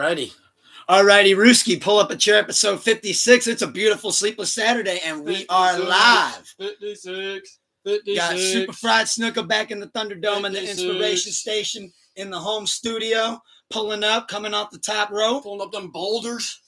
Alrighty, Rooski, pull up a chair, episode 56. It's a beautiful sleepless Saturday, and we are live. 56. Got Super Fried Snuka back in the Thunderdome and the Inspiration Station in the home studio, pulling up, coming off the top rope. Pulling up them boulders.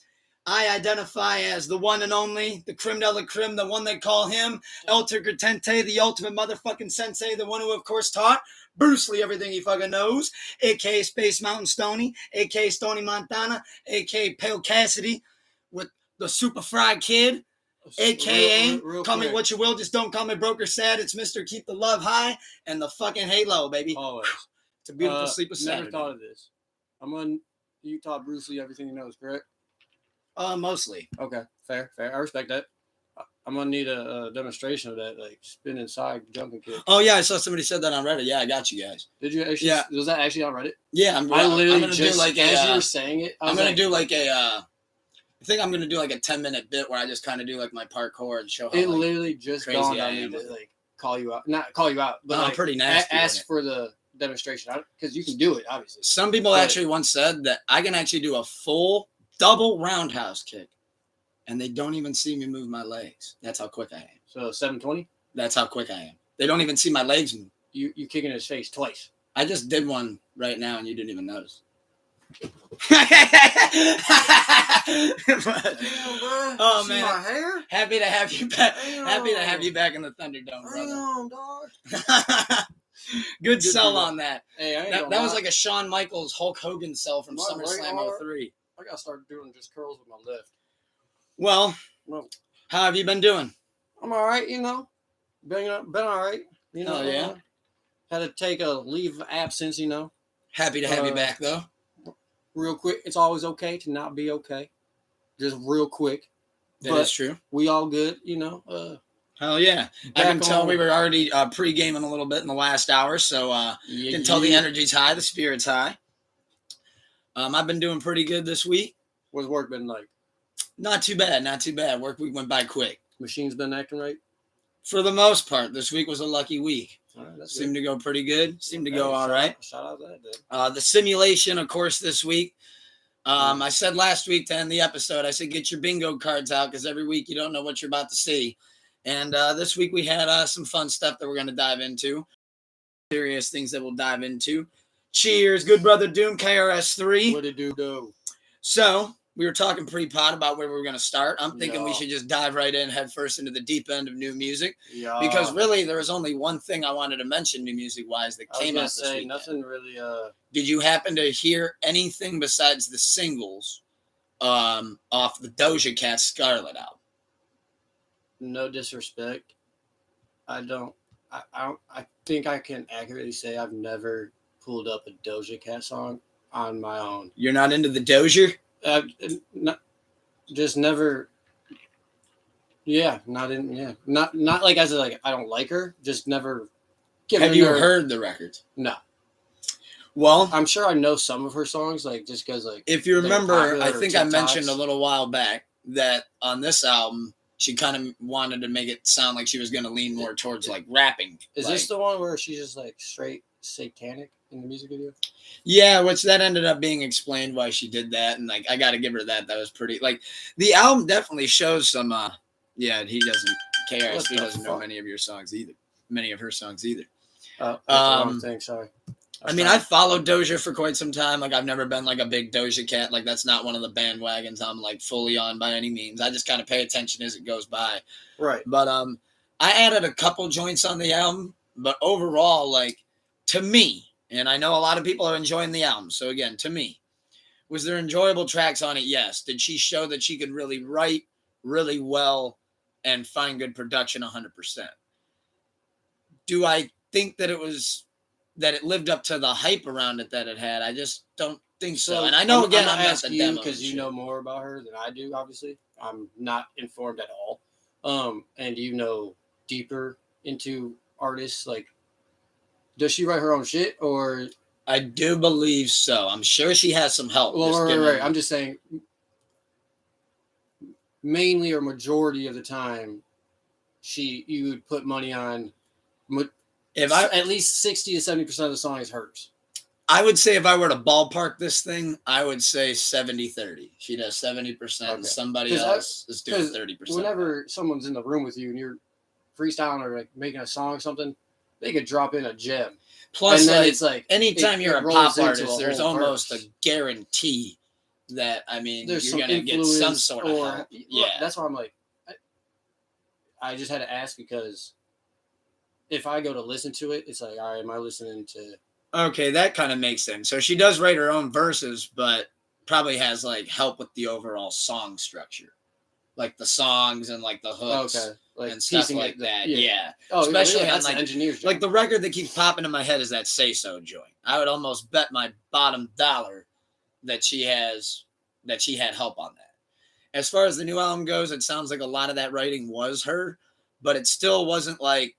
I identify as the one and only, the creme de la creme, the one they call him, El Tente, the ultimate motherfucking sensei, the one who, of course, taught Bruce Lee everything he fucking knows, a.k.a. Space Mountain Stoney, a.k.a. Stony Montana, a.k.a. Pale Cassidy, with the Super Fried Kid, a.k.a. Call me what you will, just don't call me broke or sad. It's Mr. Keep the Love High and the fucking Halo, baby. Always. It's a beautiful sleepless Never Saturday. thought of this. You taught Bruce Lee everything he knows, correct? Mostly. Okay, fair. I respect that. I'm gonna need a demonstration of that, like spin inside jumping kick. Oh yeah, I saw somebody said that on Reddit. Yeah, I got you guys. Did you actually? Yeah. Was that actually on Reddit? Yeah, I'm gonna do like as you were saying it. I'm gonna do like a. I think I'm gonna do like a 10-minute bit where I just kind of do like my parkour and show how. It literally just crazy dawned I on me am to with it. like call you out, not call you out, but I'm like, pretty nasty. Ask for the demonstration because you can do it, obviously. Some people actually once said that I can actually do a full double roundhouse kick, and they don't even see me move my legs. That's how quick I am. So 720. That's how quick I am. They don't even see my legs move. You kick in his face twice. I just did one right now, and you didn't even notice. Oh man! My hair? Happy to have you back. Damn. Happy to have you back in the Thunderdome, brother. Damn, dog. Good sell on that. Hey, That was like a Shawn Michaels Hulk Hogan sell from SummerSlam 03. I gotta start doing just curls with my left. Well, how have you been doing? I'm all right, Been all right. Oh, yeah. Had to take a leave of absence, Happy to have you back, though. Real quick. It's always okay to not be okay. Just real quick. That is true. We all good, Hell yeah. I can tell we were already pre-gaming a little bit in the last hour, so you can tell the energy's high, the spirit's high. I've been doing pretty good this week. What's work been like? Not too bad. Work week went by quick. Machine's been acting right? For the most part, this week was a lucky week. All right, Seemed to go pretty good. Seemed to go all right. Shout out that, dude. The simulation, of course, this week. I said last week to end the episode, I said, get your bingo cards out because every week you don't know what you're about to see. And this week we had some fun stuff that we're going to dive into. Serious things that we'll dive into. Cheers, Good Brother Doom, KRS-3. What did you do? So, we were talking pre-pod about where we were going to start. I'm thinking we should just dive right in head first into the deep end of new music. Yeah. Because really, there was only one thing I wanted to mention new music-wise that came out this week. Nothing really. Did you happen to hear anything besides the singles off the Doja Cat Scarlet album? No disrespect. I don't. I think I can accurately say I've never pulled up a Doja Cat song on my own. You're not into the Doja? Just never. Yeah, not in. Yeah, not like as like I don't like her. Just never. Have you heard the records? No. Well, I'm sure I know some of her songs, like just because like. If you remember, I think I mentioned a little while back that on this album she kind of wanted to make it sound like she was going to lean more towards like rapping. Is this the one where she's just like straight satanic in the music video? Yeah, which that ended up being explained why she did that, and like I got to give her that. That was pretty. Like the album definitely shows some. Yeah, he doesn't. KRS doesn't know many of her songs either. Sorry. I mean, I followed Doja for quite some time. Like, I've never been like a big Doja Cat. Like, that's not one of the bandwagons I'm like fully on by any means. I just kind of pay attention as it goes by. Right. But I added a couple joints on the album, but overall, like to me, and I know a lot of people are enjoying the album. So again, to me, was there enjoyable tracks on it? Yes. Did she show that she could really write really well and find good production? 100%. Do I think that it lived up to the hype around it that it had? I just don't think so. And I know, again, I'm not the demo because you know more about her than I do, obviously. I'm not informed at all. And you know deeper into artists, like, does she write her own shit, or? I do believe so. I'm sure she has some help. Well, right. I'm just saying, mainly or majority of the time, you would put money on. At least 60 to 70% of the song is hers. I would say if I were to ballpark this thing, I would say 70-30. She does 70%, and Okay. somebody 'Cause else is doing 'Cause 30%. whenever someone's in the room with you and you're freestyling or like making a song or something, they could drop in a gem. Plus, And then like, it's like anytime you're it a pop rolls into artist, a there's whole almost verse. a guarantee that, I mean, There's you're some going to get some influence sort of help. well, Yeah. that's why I'm like, I just had to ask because if I go to listen to it, it's like, all right, am I listening to? Okay, that kind of makes sense. So she does write her own verses, but probably has like help with the overall song structure, like the songs and like the hooks Okay, like and stuff piecing like it. that. Yeah. Yeah. Oh, Especially yeah, on that's like an engineer's job. like the record that keeps popping in my head is that Say So joint. I would almost bet my bottom dollar that she had help on that. As far as the new album goes, it sounds like a lot of that writing was her, but it still wasn't like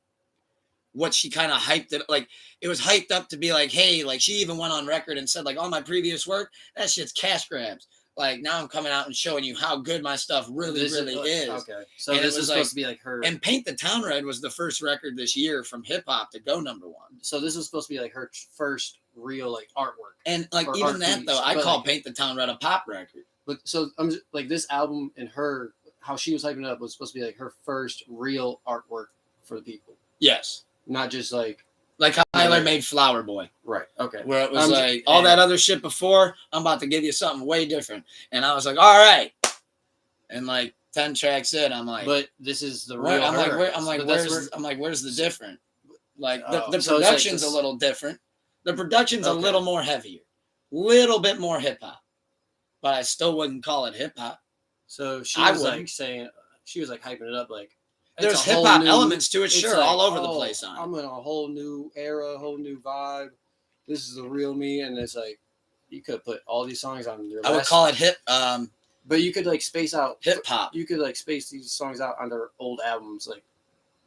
what she kind of hyped it. Like, it was hyped up to be like, hey, like, she even went on record and said, like, all my previous work, that shit's cash grabs. Like, now I'm coming out and showing you how good my stuff really is. Okay, so And this it was is like, supposed to be like her. and Paint the Town Red was the first record this year from hip hop to go number one. So this is supposed to be like her first real like artwork. And like, Or even art that piece, though, I but, call like, Paint the Town Red a pop record. But so I'm just, like this album and her how she was hyping it up was supposed to be like her first real artwork for the people, Yes. not just like Like how Tyler made Flower Boy. right. Okay, Where it was I'm like just- all that other shit before, I'm about to give you something way different. And I was like, all right. And like 10 tracks in, I'm like, but this is the where, real. I'm like, her. where, I'm like, But that's where's the different? Like Oh, the so it's like production's just- a little different. The production's a Okay. little more heavier, little bit more hip hop, but I still wouldn't call it hip hop. So she I was wouldn't. like saying she was like hyping it up like it's There's a hip whole hop new- elements to it, it's sure, like, all over the oh, place on it. I'm in a whole new era, whole new vibe. This is the real me, and it's like you could put all these songs on your. I would call it hip but you could like space out hip hop. You could like space these songs out on their old albums like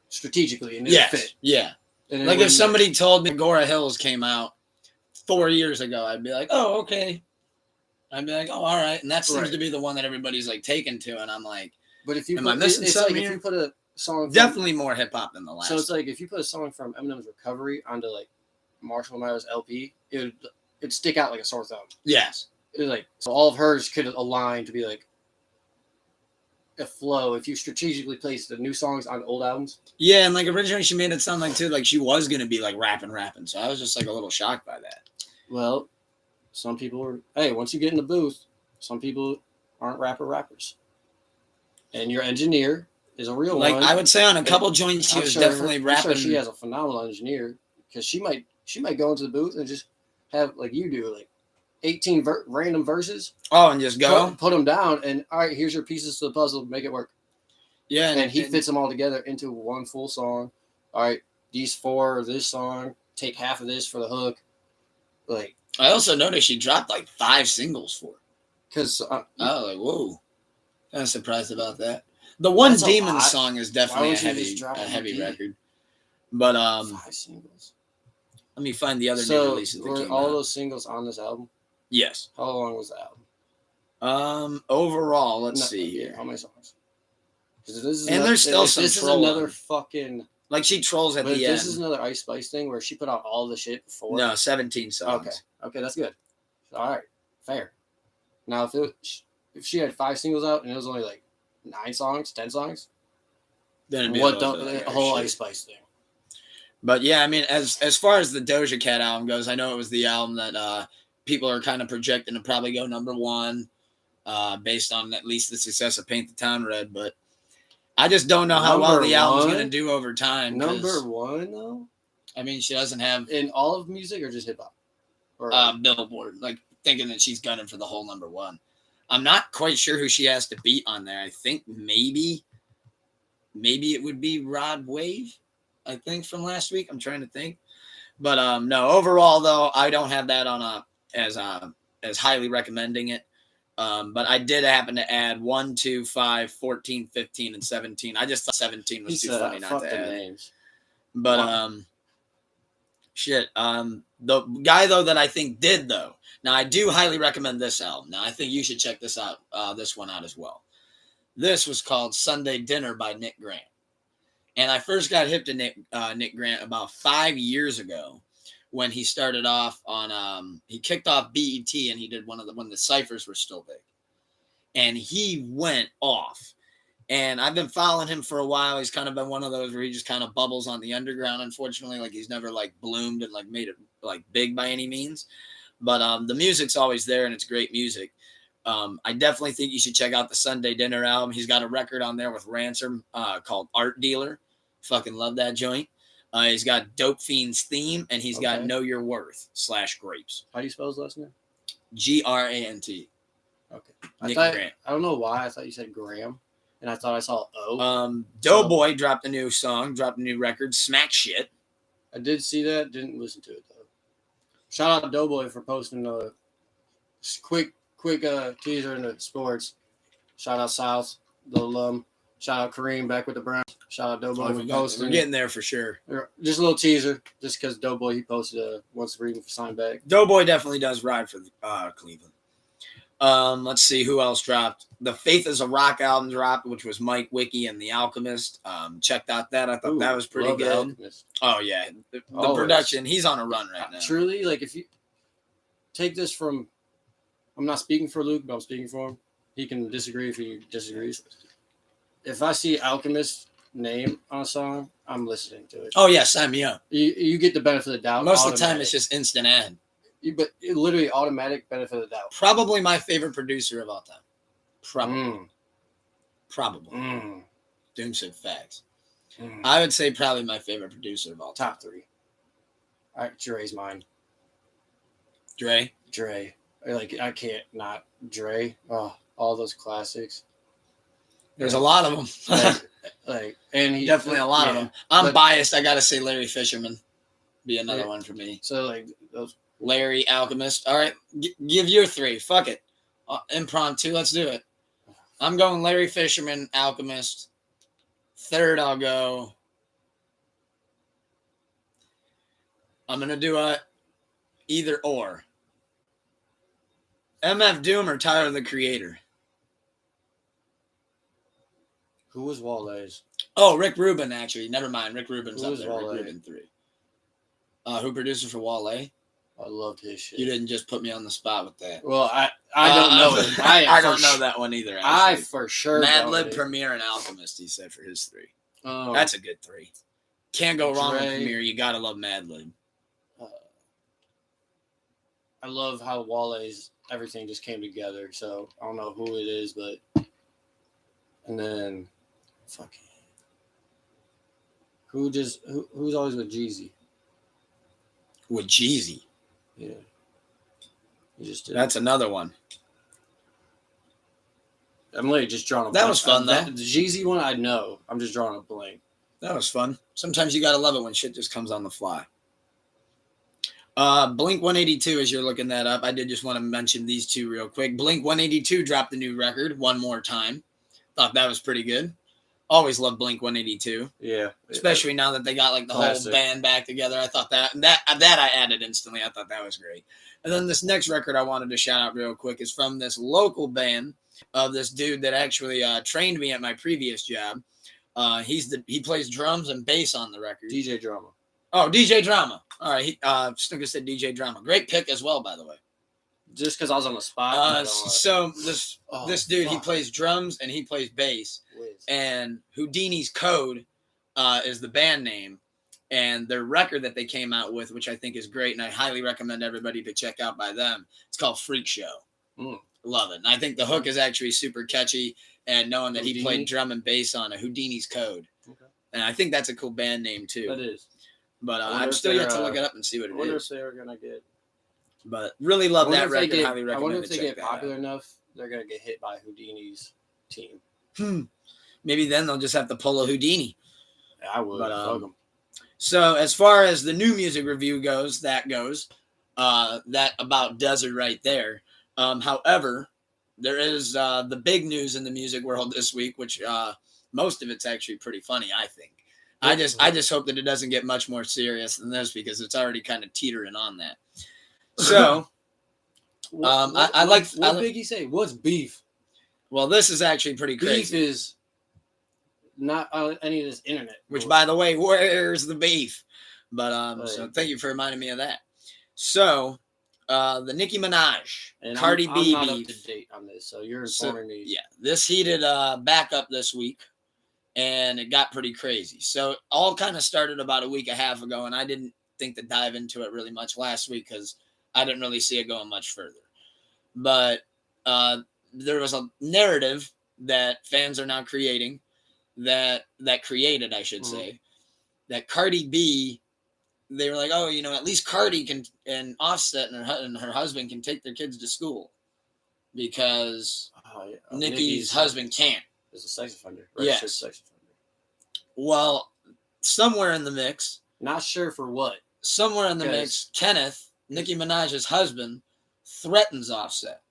strategically and it Yes, fit. yeah. And it Like if wouldn't- somebody told me Agora Hills came out 4 years ago, I'd be like, oh, okay. I'd be like, oh, all right. And that seems Right. to be the one that everybody's like taken to. And I'm like, but if you am I put, missing it's something like here? if you put a song from, Definitely more hip hop than the last. so it's like if you put a song from Eminem's Recovery onto like Marshall Mathers LP, it'd stick out like a sore thumb. Yes. It was like so all of hers could align to be like a flow if you strategically placed the new songs on old albums. Yeah, and like originally she made it sound like too like she was gonna be like rapping. So I was just like a little shocked by that. Well, some people are hey, once you get in the booth, some people aren't rappers. And your engineer is a real Like one. I would say on a couple joints she I'm was sure- definitely I'm rapping. sure she has a phenomenal engineer because she might go into the booth and just have like you do like 18 random verses. Oh, and just go. Put them down and all right, here's your pieces to the puzzle, make it work. Yeah, And he fits them all together into one full song. All right, these 4 of this song, take half of this for the hook. Like I also noticed she dropped like 5 singles for it. because I was like, whoa. Kind of surprised about that. The One That's a Demon lot. song is Why definitely a would you just heavy, drop a an heavy EP? record. But 5 singles. let me find the other new So releases that were came all out. those singles on this album? Yes. How long was the album? Overall, let's No, see yeah, here. how many songs? 'Cause this is And another- there's still if some This is trolling. another fucking. Like she trolls at But if the this end. is another Ice Spice thing where she put out all the shit before. No, 17 songs. Okay. Okay, that's good. All right, fair. Now, if she had 5 singles out and it was only like 9 songs, 10 songs, Then it'd be what a the little bit like whole shit. Ice Spice thing? But yeah, I mean, as far as the Doja Cat album goes, I know it was the album that people are kind of projecting to probably go number 1, based on at least the success of Paint the Town Red. But I just don't know how well Number the album's one? going to do over time. 'Cause, Number 1 though, I mean, she doesn't have in all of music or just hip hop? Or Billboard, like thinking that she's gunning for the whole number 1. I'm not quite sure who she has to beat on there. I think maybe it would be Rod Wave, I think, from last week. I'm trying to think. But no, overall though, I don't have that on as highly recommending it. But I did happen to add 1, 2, 5, 14, 15, and 17. I just thought 17 was too funny not to add. Names. But Wow. shit. The guy though that I think did though. Now I do highly recommend this album. Now I think you should check this out. This one out as well. This was called Sunday Dinner by Nick Grant. And I first got hip to Nick Grant about 5 years ago when he started off on he kicked off BET, and he did when the ciphers were still big, and he went off. And I've been following him for a while. He's kind of been one of those where he just kind of bubbles on the underground, unfortunately. Like, he's never like bloomed and like made it like big by any means. But the music's always there, and it's great music. I definitely think you should check out the Sunday Dinner album. He's got a record on there with Ransom called Art Dealer. Fucking love that joint. He's got Dope Fiend's Theme, and he's got Know Your Worth /Grapes. How do you spell his last name? Grant. Okay. Grant. I don't know why I thought you said Graham, and I thought I saw O. Doughboy dropped a new song, dropped a new record, Smack Shit. I did see that. Didn't listen to it though. Shout out to Doughboy for posting a quick teaser into sports. Shout out South, the alum. Shout out Kareem back with the Browns. Shout out Doughboy for posting. We're getting there for sure. Just a little teaser, just because Doughboy, he posted wants to bring sign back. Doughboy definitely does ride for Cleveland. Let's see who else dropped. The Faith is a Rock album dropped, which was Mike Wiki and The Alchemist. Checked out that. I thought that was pretty good. Oh yeah, the production. He's on a run right now. Truly, like, if you take this from, I'm not speaking for Luke, but I'm speaking for him. He can disagree if he disagrees. If I see Alchemist name on a song, I'm listening to it. Oh yeah, sign me up. You get the benefit of the doubt. Most of the time, it's just instant ad. But it literally automatic benefit of the doubt. Probably my favorite producer of all time. Probably. Doom said facts. I would say probably my favorite producer of all time. Top 3. All right, Dre's mine. Dre. Like, I can't not Dre. Oh, all those classics. There's a lot of them. And he definitely a lot of them. I'm biased. I gotta say Larry Fisherman be another one for me. So like those. Larry, Alchemist. All right, give your 3. Fuck it. Impromptu. Let's do it. I'm going Larry Fisherman, Alchemist. 3rd, I'll go. I'm gonna do a either or. MF Doom or Tyler the Creator. Who was Wale's? Oh, Rick Rubin, actually. Never mind. Rick Rubin's Who up there. Wale? Rick Rubin 3. Who producer for Wale? I loved his shit. You didn't just put me on the spot with that. Well, I don't know it. I don't know that one either. Actually. I for sure. Mad Lib, Premier, and Alchemist, he said, for his 3. Oh, that's a good 3. Can't go wrong with Premier. You gotta love Mad Lib. I love how Wale's everything just came together. So I don't know who it is, but and then fucking who's always with Jeezy? With Jeezy. Yeah. You just did. That's another one. I'm literally just drawing a blank. That was fun, though. The Jeezy one, I know. I'm just drawing a blank. That was fun. Sometimes you got to love it when shit just comes on the fly. Blink 182, as you're looking that up, I did just want to mention these 2 real quick. Blink 182 dropped a new record, One More Time. Thought that was pretty good. Always loved Blink 182. Yeah. Especially now that they got like the whole band back together. I thought that I added instantly. I thought that was great. And then this next record I wanted to shout out real quick is from this local band of this dude that actually trained me at my previous job. He plays drums and bass on the record. DJ Drama. Oh, DJ Drama. All right. Snuka said DJ Drama. Great pick as well, by the way. Just because I was on the spot. So this dude, he plays drums and he plays bass. And Houdini's Code is the band name. And their record that they came out with, which I think is great, and I highly recommend everybody to check out by them. It's called Freak Show. Love it. And I think the hook is actually super catchy. And knowing that he played drum and bass on it, Houdini's Code. Okay. And I think that's a cool band name too. That is. But I'm still yet to look it up and see what it is. I wonder if they're gonna get. But really love that record. Highly recommend. I wonder if they get popular enough, they're gonna get hit by Houdini's team. Maybe then they'll just have to pull a Houdini. Yeah, I would. But, so as far as the new music review goes, that about does it right there. However, there is the big news in the music world this week, which most of it's actually pretty funny, I think. I just hope that it doesn't get much more serious than this because it's already kind of teetering on that. So, what Biggie say? What's beef? Well, this is actually pretty crazy. Beef is not on any of this internet. Which, by the way, where's the beef? But so thank you for reminding me of that. So the Nicki Minaj, And Cardi I'm B not up beef. to date on this, so you're informing me. Yeah, this heated back up this week, and it got pretty crazy. So it all kind of started about a week and a half ago, and I didn't think to dive into it really much last week because I didn't really see it going much further. But there was a narrative that fans are now creating that created, I should say, that Cardi B, they were like, oh, at least Cardi can, and Offset and her husband can take their kids to school because Nicki's husband can't. Is a sex offender. Yes. Sex offender. Well, somewhere in the mix. Not sure for what. Somewhere in the mix, Kenneth, Nicki Minaj's husband, threatens Offset.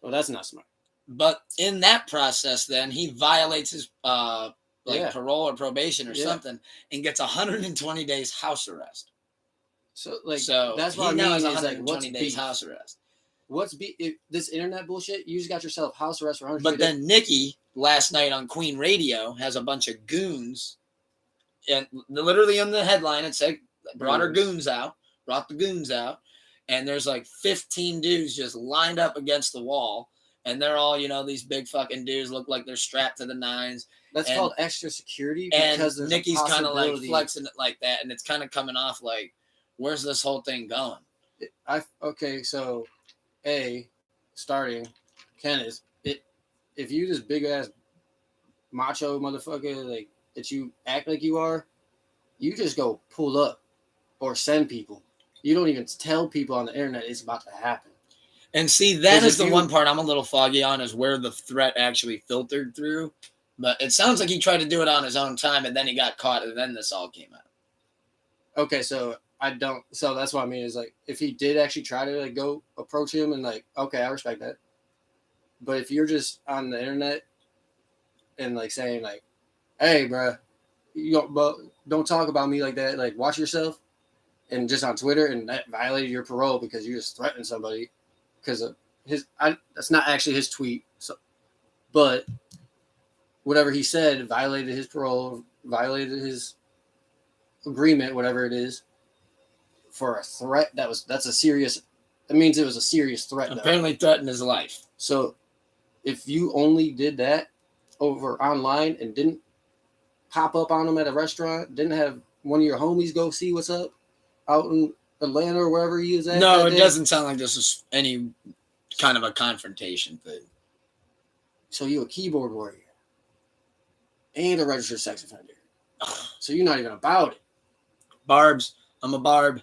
Well, that's not smart. But in that process, then he violates his parole or probation or something, and gets 120 days house arrest. So that's why he now has 120 days house arrest. This internet bullshit? You just got yourself house arrest for 120 But then Nicki last night on Queen Radio has a bunch of goons, and literally in the headline it said brought the goons out, and there's like 15 dudes just lined up against the wall. And they're all, these big fucking dudes look like they're strapped to the nines. That's called extra security because Nicki's kind of like flexing it like that, and it's kind of coming off like, where's this whole thing going? So, starting, Kenneth, if you this big ass macho motherfucker like that you act like you are, you just go pull up or send people. You don't even tell people on the internet it's about to happen. And see, that is the one part I'm a little foggy on, is where the threat actually filtered through. But it sounds like he tried to do it on his own time, and then he got caught, and then this all came out. Okay, so that's what I mean, is like, if he did actually try to like go approach him and like, okay, I respect that. But if you're just on the internet and like saying like, hey, bro, don't talk about me like that, like watch yourself, and just on Twitter, and that violated your parole because you just threatened somebody. Because of that's not actually his tweet. So, but whatever he said violated his parole, violated his agreement, whatever it is, for a threat. That's a serious. That means it was a serious threat. Apparently, threatened his life. So, if you only did that over online and didn't pop up on him at a restaurant, didn't have one of your homies go see what's up out in Atlanta or wherever he is at. No, it doesn't sound like this is any kind of a confrontation thing. So you a keyboard warrior and a registered sex offender. So you're not even about it. Barbs. I'm a barb.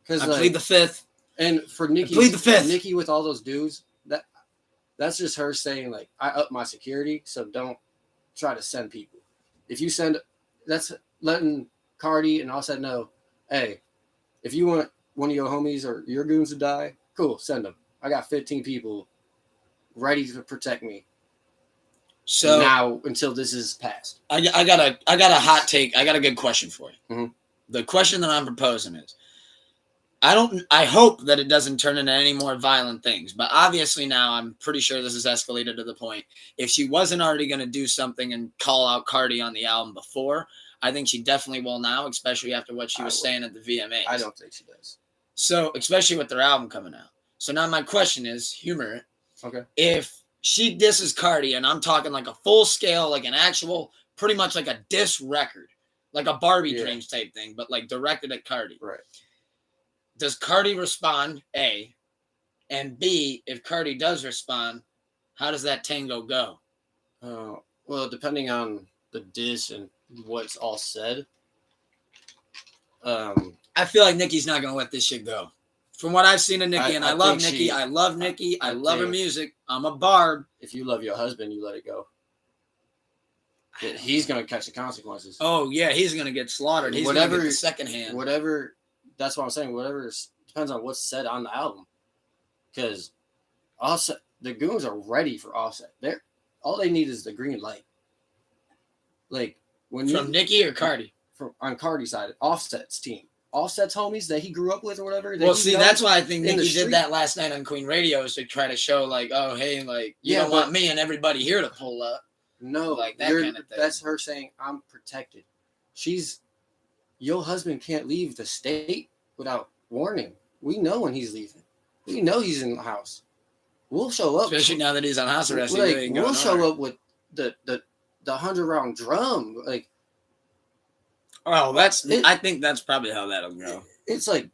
Because I plead the fifth. And for Nicki, plead the fifth. Nicki with all those dudes, that's just her saying like, I up my security, so don't try to send people. If you send, that's letting Cardi and Offset know, hey, if you want one of your homies or your goons to die, cool, send them. I got 15 people ready to protect me. So now until this is passed. I got a hot take. I got a good question for you. Mm-hmm. The question that I'm proposing is, I hope that it doesn't turn into any more violent things, but obviously now I'm pretty sure this has escalated to the point. If she wasn't already going to do something and call out Cardi on the album before, I think she definitely will now, especially after what she was saying at the VMAs. I don't think she does. So, especially with their album coming out. So now my question is, humor it. Okay. If she disses Cardi, and I'm talking like a full scale, like an actual, pretty much like a diss record, like a Barbie Dreams type thing, but like directed at Cardi. Right. Does Cardi respond, A? And B, if Cardi does respond, how does that tango go? Well, depending on the diss and what's all said. I feel like Nicki's not going to let this shit go. From what I've seen of Nicki, and I love Nicki. I love Nicki. I love her music. I'm a barb. If you love your husband, you let it go. He's going to catch the consequences. Oh, yeah. He's going to get slaughtered. He's going to get the second hand. Whatever. That's what I'm saying. Whatever depends on what's said on the album. Because Offset, the goons are ready for Offset. All they need is the green light. Like from Nicki or Cardi? On Cardi's side, Offset's team. Offset's homies that he grew up with or whatever. Well, see, that's why I think Nicki did that last night on Queen Radio, is to try to show like, oh, hey, like, you don't want me and everybody here to pull up. No, like that kind of thing. That's her saying, I'm protected. your husband can't leave the state without warning. We know when he's leaving. We know he's in the house. We'll show up. Especially now that he's on house arrest. Like, we'll show up with the 100-round drum. Like, oh, I think that's probably how that'll go. It's like,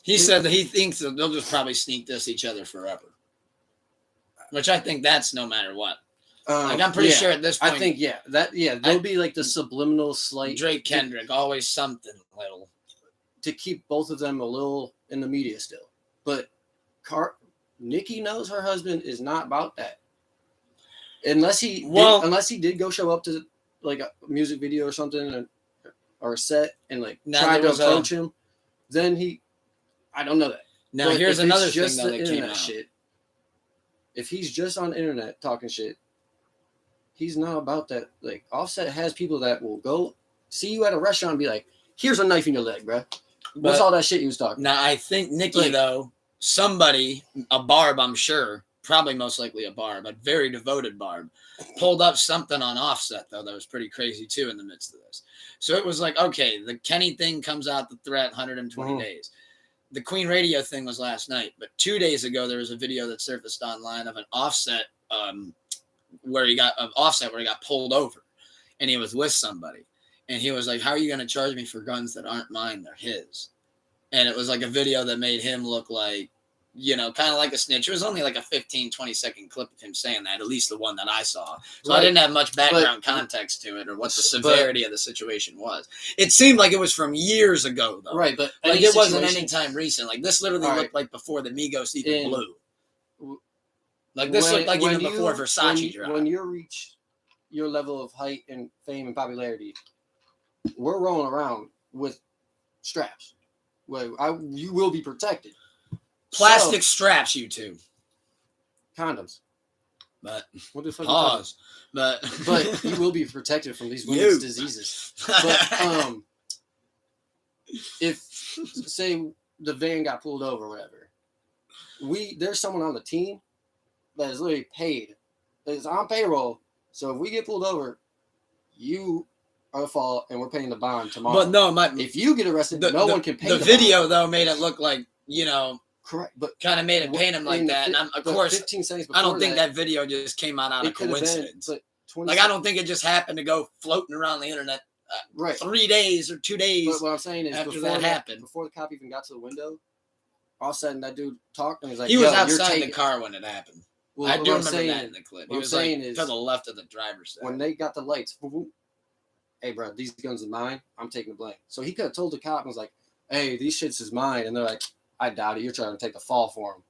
he said that he thinks that they'll just probably sneak this each other forever. Which I think that's no matter what. Like, I'm pretty sure at this point. I think, there'll be like the subliminal slight. Drake Kendrick, always something little. To keep both of them a little in the media still. But Nicki knows her husband is not about that. Unless he did go show up to like a music video or something or a set and like try to approach him, then I don't know that. Now but here's another thing that came out. Shit, if he's just on the internet talking shit, he's not about that. Like, Offset has people that will go see you at a restaurant and be like, here's a knife in your leg, bro. What's all that shit he was talking about? Now, I think Nicki, though, somebody, a Barb, I'm sure, probably most likely a Barb, a very devoted Barb, pulled up something on Offset, though, that was pretty crazy, too, in the midst of this. So it was like, okay, the Kenny thing comes out, the threat, 120 days. The Queen Radio thing was last night, but 2 days ago, there was a video that surfaced online of an Offset where he got pulled over, and he was with somebody. And he was like, how are you going to charge me for guns that aren't mine? They're his. And it was like a video that made him look like, kind of like a snitch. It was only like a 15, 20-second clip of him saying that, at least the one that I saw. So I didn't have much background context to it or what the severity of the situation was. It seemed like it was from years ago, though. Right, but like it wasn't any time recent. Like, this literally looked like before the Migos even blew. Like, this looked like even before Versace dropped. When you reach your level of height and fame and popularity, we're rolling around with straps. Well, you will be protected. Plastic straps, you two. Condoms. But what the fuck? Pause. But you will be protected from these women's diseases. But if say the van got pulled over or whatever, there's someone on the team that is literally paid. That is on payroll. So if we get pulled over, you are the fault, and we're paying the bond tomorrow. But no, if you get arrested, no one can pay the video bond. Though made it look like correct, but kind of made it paint him like that. And of course, 15 seconds I don't think that video just came out of coincidence. Like, I don't think it just happened to go floating around the internet 3 days or 2 days. But what I'm saying is, after that happened, before the cop even got to the window, all of a sudden that dude talked and was like, he was outside the car when it happened. Well, I do remember that in the clip. He was like to the left of the driver's side. When they got the lights, hey, bro, these guns are mine. I'm taking the blame. So he could have told the cop and was like, hey, these shits is mine. And they're like, I doubt it. You're trying to take the fall for him.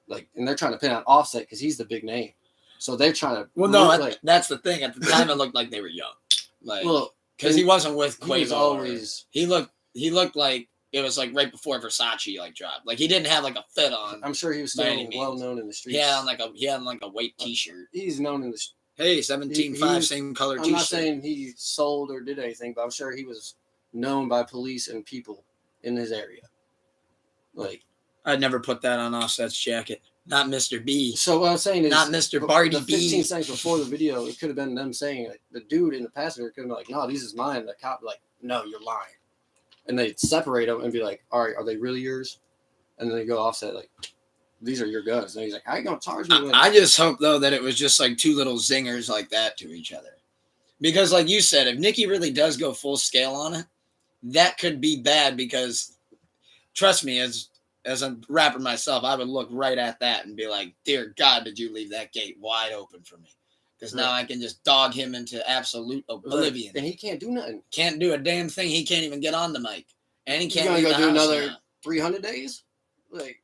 Like, and they're trying to pin on Offset because he's the big name. So they're trying to. Well, no, that's the thing. At the time, it looked like they were young. Like, because he wasn't with Quavo. He looked like it was like right before Versace dropped. Like, he didn't have like a fit on. I'm sure he was still well known in the streets. He had like a white T-shirt. He's known in the. Hey, 17.5, same color T-shirt. I'm not saying he sold or did anything, but I'm sure he was known by police and people in his area. Like, I'd never put that on Offset's jacket. Not Mr. B. So what I'm saying is, not Mr. Barty the 15 B. seconds before the video, it could have been them saying, like, the dude in the passenger could have been like, no, these is mine. The cop like, no, you're lying. And they'd separate them and be like, all right, are they really yours? And then they go Offset like, these are your guns. And he's like, how are you going to charge me with I just hope, though, that it was just like two little zingers like that to each other. Because like you said, if Nicki really does go full scale on it, that could be bad because, trust me, as a rapper myself, I would look right at that and be like, dear God, did you leave that gate wide open for me? Because now I can just dog him into absolute oblivion. And he can't do nothing. Can't do a damn thing. He can't even get on the mic. And he can't go do another 300 days? Like,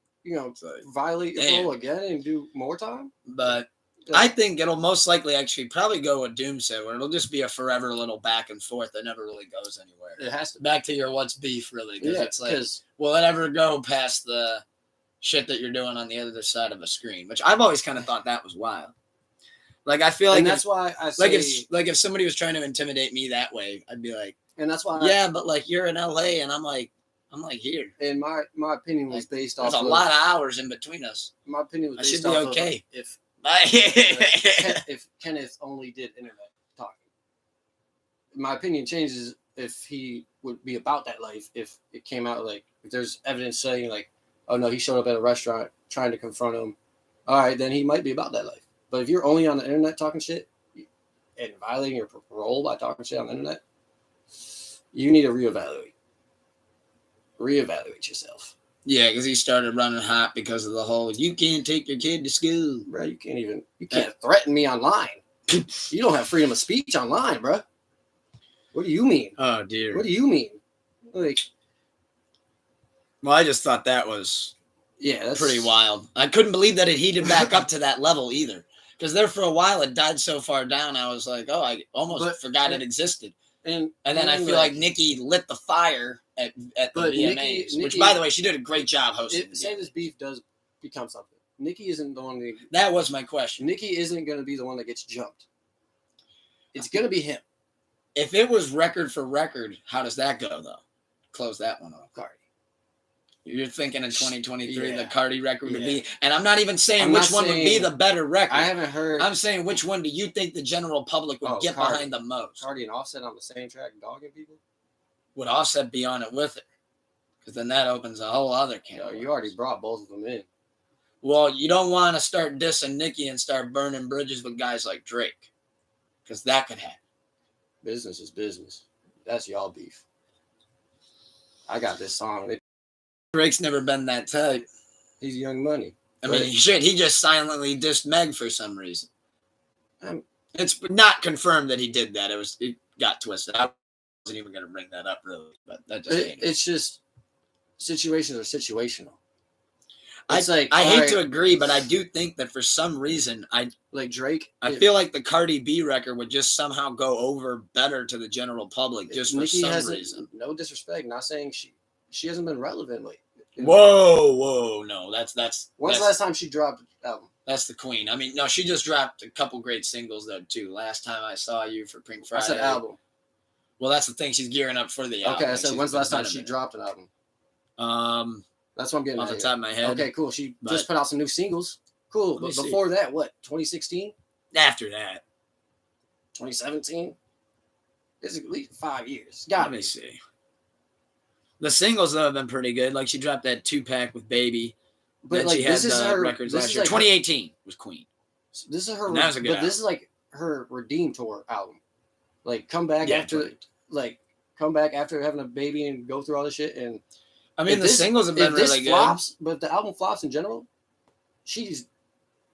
violate your role again and do more time? But I think it'll most likely actually probably go what Doom said, where it'll just be a forever little back and forth that never really goes anywhere. It has to. Back to your what's beef, really. Because it's like, will it ever go past the shit that you're doing on the other side of a screen? Which I've always kind of thought that was wild. Like, I feel like, and that's why I say, if somebody was trying to intimidate me that way, I'd be like, and that's why, but like you're in LA and I'm like here. And my opinion was based off. There's a lot of hours in between us. My opinion was based off. I should be okay if Kenneth only did internet talking. My opinion changes if he would be about that life if it came out like if there's evidence saying like, oh no, he showed up at a restaurant trying to confront him. All right, then he might be about that life. But if you're only on the internet talking shit and violating your parole by talking shit on the internet, you need to reevaluate. Reevaluate yourself. Yeah, because he started running hot because of the whole "you can't take your kid to school." Bro, you can't threaten me online. You don't have freedom of speech online, bro. What do you mean? Oh dear. What do you mean? Like, well, I just thought that was that's pretty wild. I couldn't believe that it heated back up to that level either. Because there for a while it died so far down, I was like, oh, I almost forgot it existed. And then I feel like Nicki lit the fire at the VMAs, which, by the way, she did a great job hosting. Say this beef does become something. Nicki isn't the one that was my question. Nicki isn't going to be the one that gets jumped. It's going to be him. If it was record for record, how does that go, though? Close that one off. Cardi. You're thinking in 2023 the Cardi record would be, and I'm not even saying which one would be the better record. I haven't heard. I'm saying which one do you think the general public would get behind the most? Cardi and Offset on the same track dogging people? Would Offset be on it with it? Because then that opens a whole other can. You already brought both of them in. Well, you don't want to start dissing Nicki and start burning bridges with guys like Drake. Because that could happen. Business is business. That's y'all beef. I got this song. Drake's never been that type. He's Young Money. I mean, shit, he just silently dissed Meg for some reason. It's not confirmed that he did that. It got twisted. I wasn't even going to bring that up, really. But that just it's just situations are situational. I hate to agree, but I do think that for some reason, like Drake. I feel like the Cardi B record would just somehow go over better to the general public just for some reason. No disrespect, not saying she hasn't been relevant lately. Whoa, no, that's. When's the last time she dropped an album? That's the queen. I mean, no, she just dropped a couple great singles though too. Last Time I Saw You for Pink Friday. I said album. Well, that's the thing. She's gearing up for the album. Okay, I said when's the last time she dropped an album? That's what I'm getting off the top of my head. Okay, cool. She just put out some new singles. Cool. But before that, what? 2016? After that, 2017. It's at least 5 years. Let me see. The singles though have been pretty good. Like she dropped that 2-pack with Baby. But then like she had the records last year. 2018 was Queen. This is her. That was a good album. This is like her Redeem Tour album. Like come back after having a baby and go through all this shit. And I mean, the singles have been really good. Flops, but the album flops in general, she's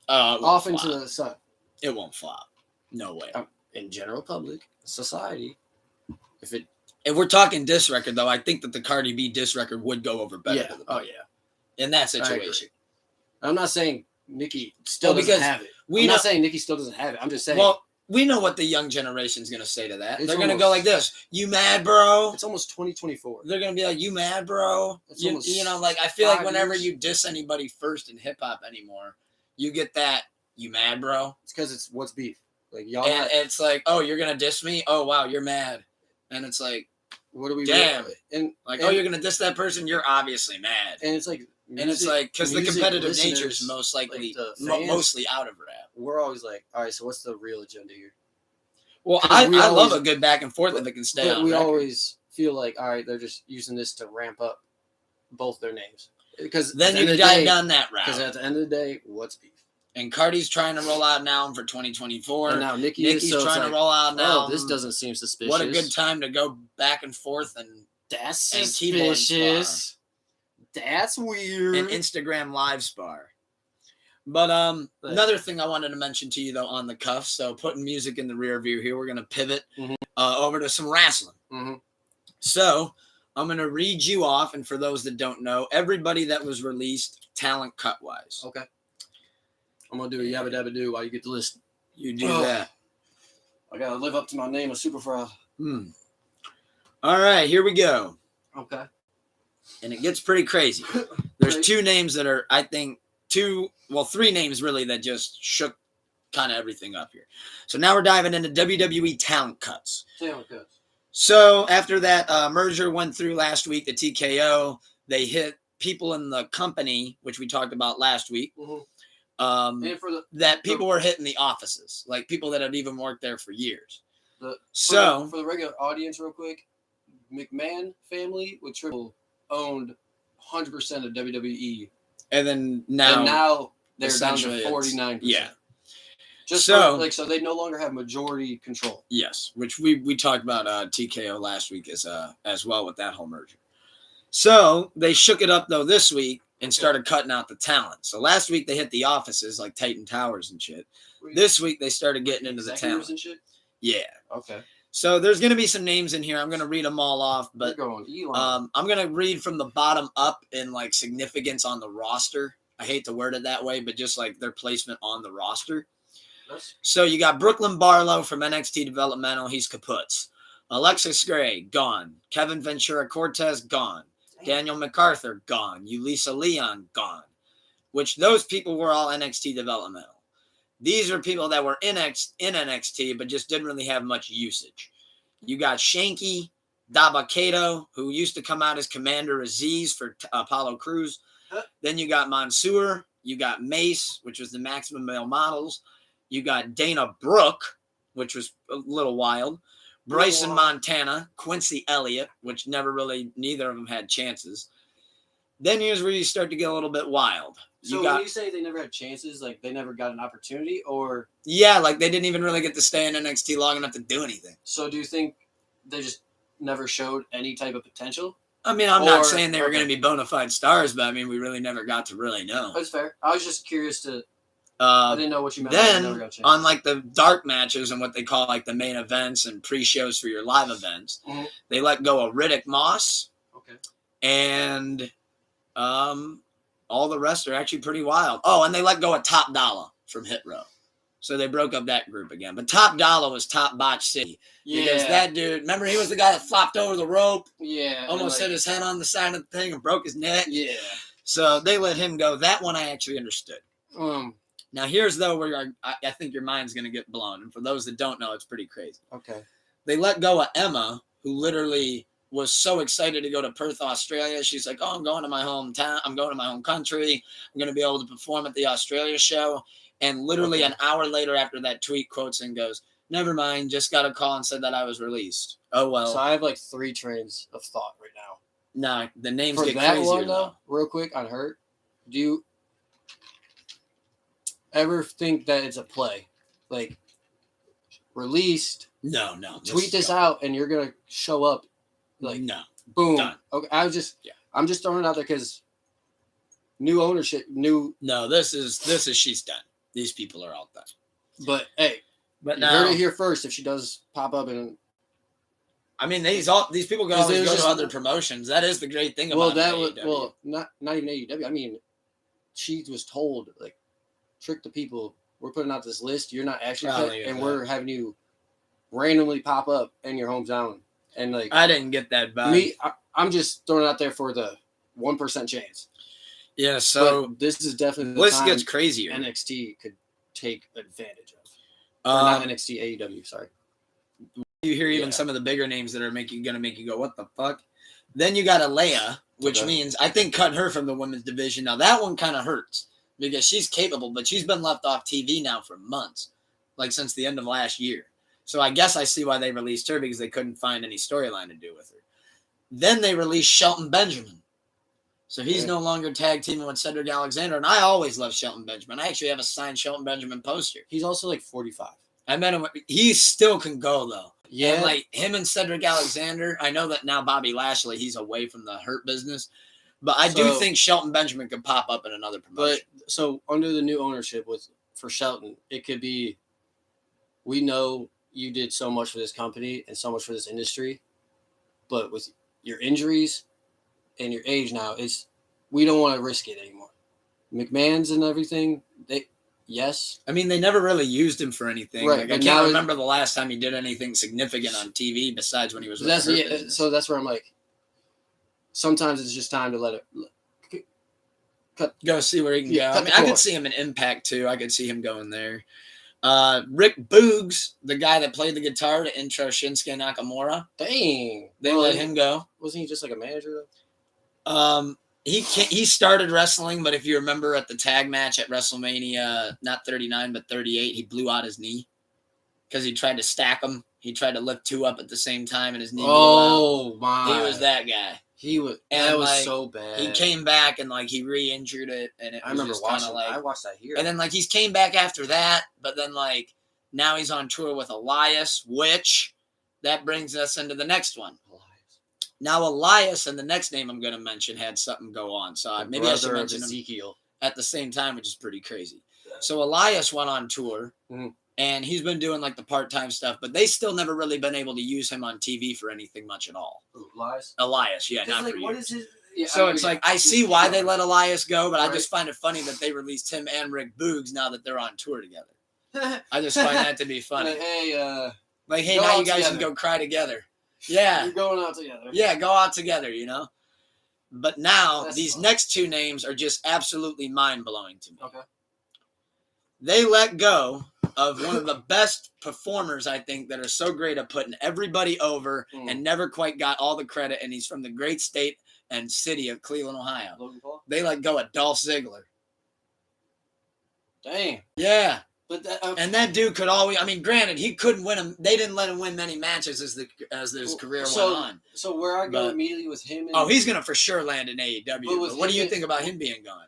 off into the sun. It won't flop. No way. In general public, society, if we're talking diss record, though, I think that the Cardi B diss record would go over better. Yeah. Oh, yeah. In that situation. I'm not saying Nicki still doesn't have it. I'm not saying Nicki still doesn't have it. I'm just saying. Well, we know what the young generation is going to say to that. They're going to go like this. You mad, bro? It's almost 2024. They're going to be like, you mad, bro? You know, like, I feel like whenever you diss anybody first in hip-hop anymore, you get that, you mad, bro? It's because it's what's beef. Like y'all. And it's like, oh, you're going to diss me? Oh, wow, you're mad. And it's like, what are we? Damn. And oh, you're going to diss that person? You're obviously mad. And it's like, because the competitive nature is most likely mostly out of rap. We're always like, all right, so what's the real agenda here? Well, I love a good back and forth if it can stay on. We always feel like, all right, they're just using this to ramp up both their names. Because then you dive down that route. Because at the end of the day, what's beef? And Cardi's trying to roll out an album for 2024. And now Nicki's trying to roll out an album. Oh, this doesn't seem suspicious. What a good time to go back and forth and that's suspicious. That's weird. An Instagram live spar. But another thing I wanted to mention to you though on the cuff. So putting music in the rear view here, we're gonna pivot over to some wrestling. Mm-hmm. So I'm gonna read you off, and for those that don't know, everybody that was released talent cut wise. Okay. I'm gonna do a yabba dabba do while you get the list. You do that. I gotta live up to my name of Superfry. All right, here we go. Okay. And it gets pretty crazy. There's two names that are, I think, three names really that just shook kind of everything up here. So now we're diving into WWE talent cuts. So after that merger went through last week, the TKO, they hit people in the company, which we talked about last week. That people were hitting the offices, like people that had even worked there for years. For the regular audience, real quick, McMahon family with Triple owned 100% of WWE, and then now they're down to 49%. Yeah. Just so they no longer have majority control. Yes, which we talked about TKO last week as well with that whole merger. So they shook it up though this week and started cutting out the talent. So last week they hit the offices like Titan Towers and shit. This week they started getting into the talent and shit. Yeah. Okay. So there's going to be some names in here. I'm going to read them all off, but I'm going to read from the bottom up in like significance on the roster. I hate to word it that way, but just like their placement on the roster. So you got Brooklyn Barlow from NXT Developmental. He's kaputs. Alexis Gray, gone. Kevin Ventura Cortez, gone. Daniel MacArthur, gone. Ulisa Leon, gone. Which those people were all NXT Developmental. These are people that were in NXT, but just didn't really have much usage. You got Shanky, Dabakato, who used to come out as Commander Aziz for Apollo Crews. Then you got Mansoor. You got Mace, which was the Maximum Male Models. You got Dana Brooke, which was a little wild. Bryson Montana, Quincy Elliott, which neither of them had chances. Then here's where you start to get a little bit wild. When you say they never had chances, like they never got an opportunity, or yeah, like they didn't even really get to stay in NXT long enough to do anything. So do you think they just never showed any type of potential? I mean, I'm not saying they were going to be bona fide stars, but I mean, we really never got to really know. That's fair. I was just curious to. I didn't know what you meant. Then on like the dark matches and what they call like the main events and pre-shows for your live events, they let go of Riddick Moss. Okay. And all the rest are actually pretty wild. Oh, and they let go of Top Dollar from Hit Row. So they broke up that group again. But Top Dollar was Top Botch City. Yeah. Because that dude, remember he was the guy that flopped over the rope? Yeah. Almost hit his head on the side of the thing and broke his neck. Yeah. So they let him go. That one I actually understood. Now here's though where I think your mind's going to get blown. And for those that don't know, it's pretty crazy. Okay. They let go of Emma, who literally was so excited to go to Perth, Australia. She's like, oh, I'm going to my hometown. I'm going to my home country. I'm going to be able to perform at the Australia show. And literally an hour later after that tweet quotes and goes, never mind, just got a call and said that I was released. Oh, well. So I have like 3 trains of thought right now. No, the names For get that crazier one, though, real quick on Hurt, do you ever think that it's a play? Like, released. No. Tweet this out and you're going to show up. Like, no. Boom. Done. Okay. I'm just throwing it out there because new ownership, No, this is she's done. These people are all done. But hey, you heard it here first. If she does pop up and I mean, these people can always go to other promotions. That is the great thing about AEW. Not even AEW. I mean, she was told like, trick the people. We're putting out this list. You're not actually cut, and we're having you randomly pop up in your hometown. And like, I didn't get that vibe. I'm just throwing it out there for the 1% chance. Yeah, so but this is definitely the list gets crazier. NXT could take advantage of. Not NXT, AEW. Sorry. You hear even some of the bigger names that are going to make you go, what the fuck? Then you got Alea, which means I think cutting her from the women's division. Now that one kind of hurts because she's capable, but she's been left off TV now for months, like since the end of last year. So I guess I see why they released her because they couldn't find any storyline to do with her. Then they released Shelton Benjamin. So he's no longer tag teaming with Cedric Alexander. And I always love Shelton Benjamin. I actually have a signed Shelton Benjamin poster. He's also like 45. I met him. He still can go, though. Yeah. And like him and Cedric Alexander, I know that now Bobby Lashley, he's away from the Hurt business. But I do think Shelton Benjamin could pop up in another promotion. But so under the new ownership for Shelton, it could be, we know you did so much for this company and so much for this industry, but with your injuries and your age now, we don't want to risk it anymore. McMahon's and everything, yes. I mean, they never really used him for anything. Right. Like, I can't remember the last time he did anything significant on TV besides when he was with the Hurt business. So that's where I'm like, sometimes it's just time to let it go see where he can go. I mean, I could see him in Impact too. I could see him going there. Rick Boogs, the guy that played the guitar to intro Shinsuke Nakamura. Dang. They let him go. Wasn't he just like a manager though? He started wrestling, but if you remember at the tag match at WrestleMania, not 39, but 38, he blew out his knee because he tried to stack him He tried to lift 2 up at the same time, and his knee blew Oh out. my! He was that guy. That was like, so bad. He came back and like he re-injured it, and it I was remember just kind of watching. like. I watched that here. And then like he's came back after that, but then like now he's on tour with Elias, which that brings us into the next one. Now Elias and the next name I'm going to mention had something go on, so maybe I should mention Ezekiel at the same time, which is pretty crazy. So Elias went on tour, and he's been doing like the part-time stuff, but they still never really been able to use him on TV for anything much at all. Elias, yeah, not like, for years. What is his? Yeah, so it's like I see why they let Elias go, but right. I just find it funny that they released him and Rick Boogs now that they're on tour together. I just find that to be funny. Like, hey, now you guys can go cry together. Yeah, you're going out together. Yeah, go out together. But now these fun. next 2 names are just absolutely mind-blowing to me. Okay. They let go of one of the best performers, I think, that are so great at putting everybody over and never quite got all the credit, and he's from the great state and city of Cleveland, Ohio. They let go of Dolph Ziggler. Dang. Yeah. But and that dude could always. I mean, granted, he couldn't win him. They didn't let him win many matches as his career went on. So where I go immediately with him. He's gonna for sure land in AEW. But what do you think about him being gone?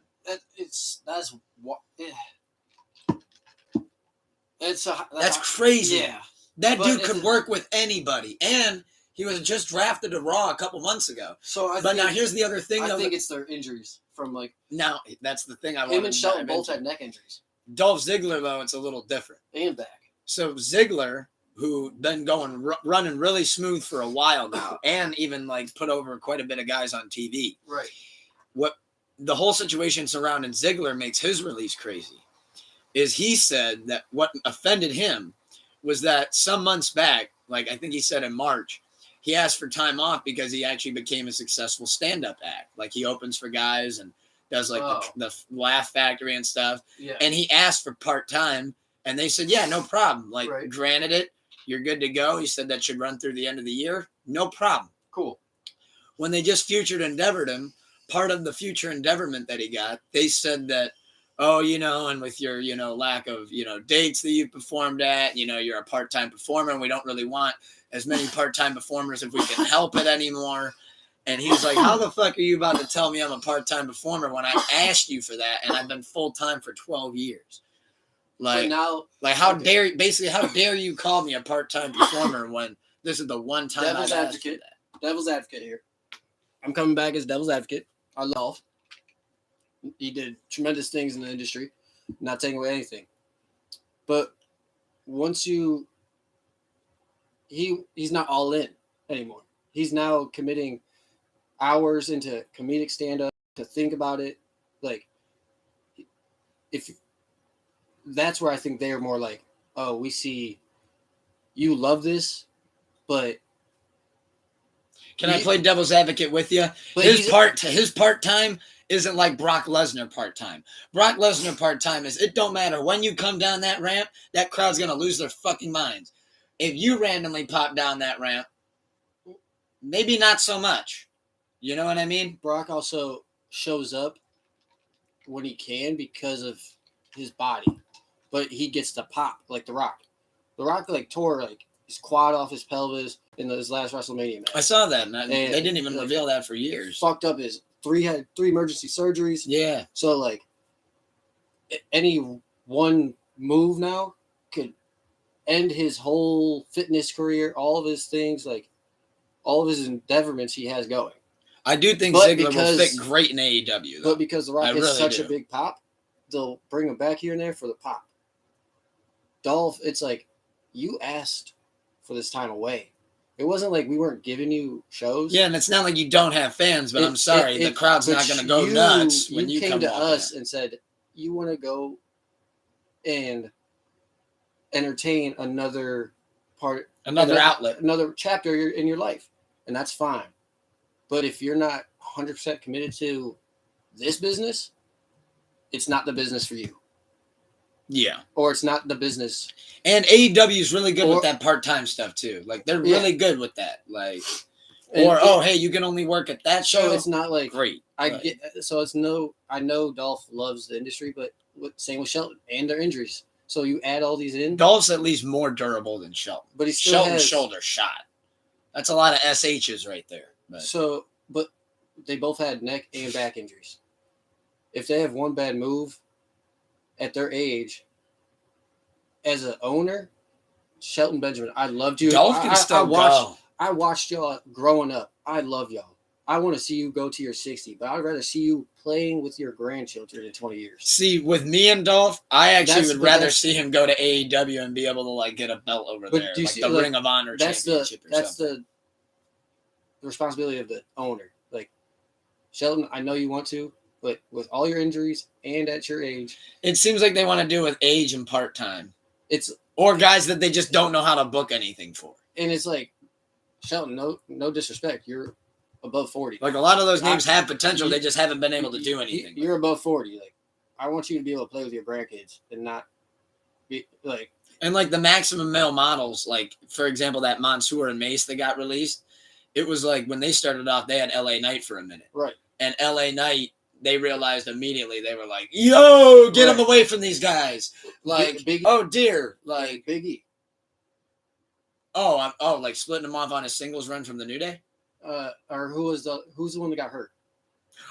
That's crazy. Yeah. That dude could work with anybody, and he was just drafted to Raw a couple months ago. Now here's the other thing. I think it's their injuries from like. Now that's the thing. Him and Shelton both had neck injuries. Dolph Ziggler, though, it's a little different. And back. So Ziggler, who been running really smooth for a while now, and even like put over quite a bit of guys on TV. Right. What the whole situation surrounding Ziggler makes his release crazy is he said that what offended him was that some months back, like I think he said in March, he asked for time off because he actually became a successful stand-up act. Like he opens for guys and does like the Laugh Factory and stuff. Yeah. And he asked for part-time and they said, yeah, no problem. Like granted it, you're good to go. He said that should run through the end of the year. No problem. Cool. When they just future endeavored him, part of the future endeavorment that he got, they said that, and with your, lack of, dates that you performed at, you're a part-time performer and we don't really want as many part-time performers if we can help it anymore. And he was like, how the fuck are you about to tell me I'm a part-time performer when I asked you for that and I've been full-time for 12 years? How dare you call me a part-time performer when this is the one time Devil's advocate. Devil's advocate here. I'm coming back as devil's advocate. I love. He did tremendous things in the industry, not taking away anything. But once he's not all in anymore. He's now committing hours into comedic stand-up to think about it. Like, if that's where I think they are more like, oh, we see you love this, but can I play devil's advocate with you? His part-time isn't like Brock Lesnar part-time. Brock Lesnar part-time is it don't matter when you come down that ramp, that crowd's gonna lose their fucking minds. If you randomly pop down that ramp, maybe not so much. You know what I mean? Brock also shows up when he can because of his body, but he gets to pop like The Rock. The Rock tore his quad off his pelvis in his last WrestleMania match. I saw that, and they didn't even reveal that for years. Fucked up his had three emergency surgeries. Yeah. So any one move now could end his whole fitness career, all of his things, all of his endeavorments he has going. I do think Ziggler will fit great in AEW, though. But because The Rock is such a big pop, they'll bring him back here and there for the pop. Dolph, it's like, you asked for this time away. It wasn't like we weren't giving you shows. Yeah, and it's not like you don't have fans, but I'm sorry, the crowd's not going to go nuts when you came to us and said, you want to go and entertain another outlet, another chapter in your life, and that's fine. But if you're not 100% committed to this business, it's not the business for you. Yeah. Or it's not the business. And AEW is really good with that part-time stuff, too. They're really good with that. Hey, you can only work at that show. So it's not great. I know Dolph loves the industry, but same with Shelton and their injuries. So you add all these in, Dolph's at least more durable than Shelton. but he still Shelton's has shoulder shot. That's a lot of SHs right there. But. So, but they both had neck and back injuries. If they have one bad move at their age, as an owner, Shelton Benjamin, I loved you. Dolph can still go. I watched y'all growing up. I love y'all. I want to see you go to your 60, but I'd rather see you playing with your grandchildren in 20 years. See, with me and Dolph, I actually would rather see him go to AEW and be able to like get a belt over there, like the Ring of Honor championship or that's something. the responsibility of the owner. Like, Shelton, I know you want to, but with all your injuries and at your age, it seems like they want to do it with age and part-time. It's or guys that they just don't know how to book anything for. And it's like, Shelton, no disrespect, you're above 40. Like a lot of those names have potential, they just haven't been able to do anything. You're above 40. Like, I want you to be able to play with your grandkids and not be like. And like the maximum male models, like for example, that Mansoor and Mace that got released, it was like when they started off, they had LA Knight for a minute, right? And LA Knight, they realized immediately, they were like, "Yo, get them away from these guys!" Like, oh dear, like Big E. Oh, like splitting him off on a singles run from the New Day. Or who's the one that got hurt?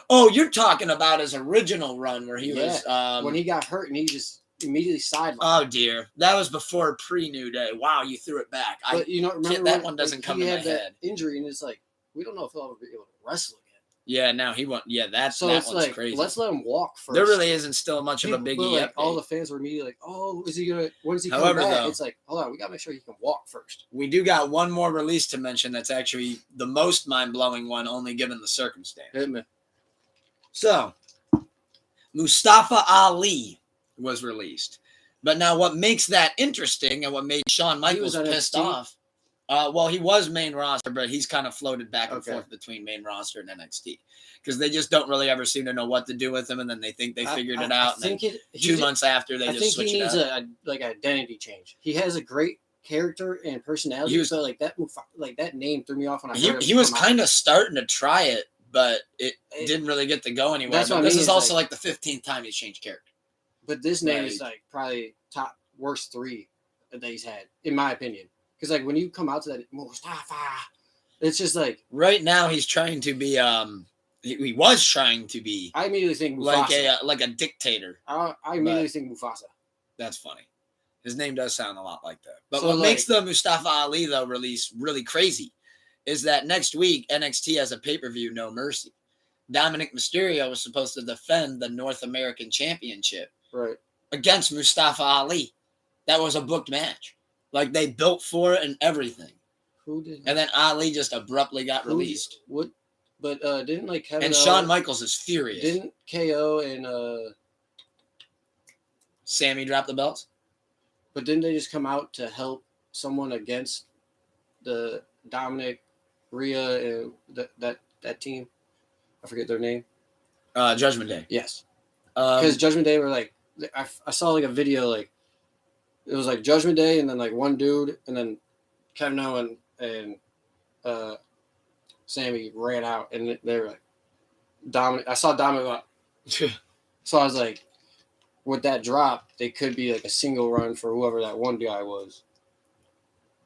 Oh, you're talking about his original run where he was when he got hurt and he just immediately sidelined. Oh dear, that was before pre-New Day. Wow, you threw it back. But remember that one doesn't come to my head. Injury, and it's like we don't know if he'll ever be able to wrestle again. Yeah, now he won't. Yeah, that one's like, crazy. Let's let him walk first. There really isn't still much of a Big E. Like, all the fans were immediately like, "Oh, is he gonna? When is he coming back?" Though, it's like, hold on, we gotta make sure he can walk first. We do got one more release to mention. That's actually the most mind-blowing one, only given the circumstance. So, Mustafa Ali was released, but now what makes that interesting and what made Shawn Michaels pissed off? Well, he was main roster, but he's kind of floated back and forth between main roster and NXT because they just don't really ever seem to know what to do with him, and then they think they figured it out. And then 2 months after, they just switch it up. I think he needs a identity change. He has a great character and personality, so like that name threw me off when I heard he was kind of starting to try it, but it didn't really get to go anywhere. But this is also like the 15th time he's changed character. But this name is like probably top worst 3 that he's had, in my opinion. Because like when you come out to that Mustafa, it's just like right now he's trying to be he was trying to be. I immediately think Mufasa. like a dictator. I immediately think Mufasa. That's funny. His name does sound a lot like that. But what makes the Mustafa Ali though release really crazy is that next week NXT has a pay-per-view, No Mercy. Dominic Mysterio was supposed to defend the North American Championship against Mustafa Ali. That was a booked match. Like, they built for it and everything. Who did? And then Ali just abruptly got released. But didn't like Kevin and Shawn Michaels is furious. Didn't KO and Sammy drop the belts? But didn't they just come out to help someone against the Dominic, Rhea, and that team? I forget their name. Judgment Day. Yes. Because Judgment Day were like, I saw like a video like, it was like Judgment Day and then like one dude and then Kevin Owens and Sammy ran out and they were like Dominic. I saw Dominic. So I was like, with that drop, they could be like a single run for whoever that one guy was.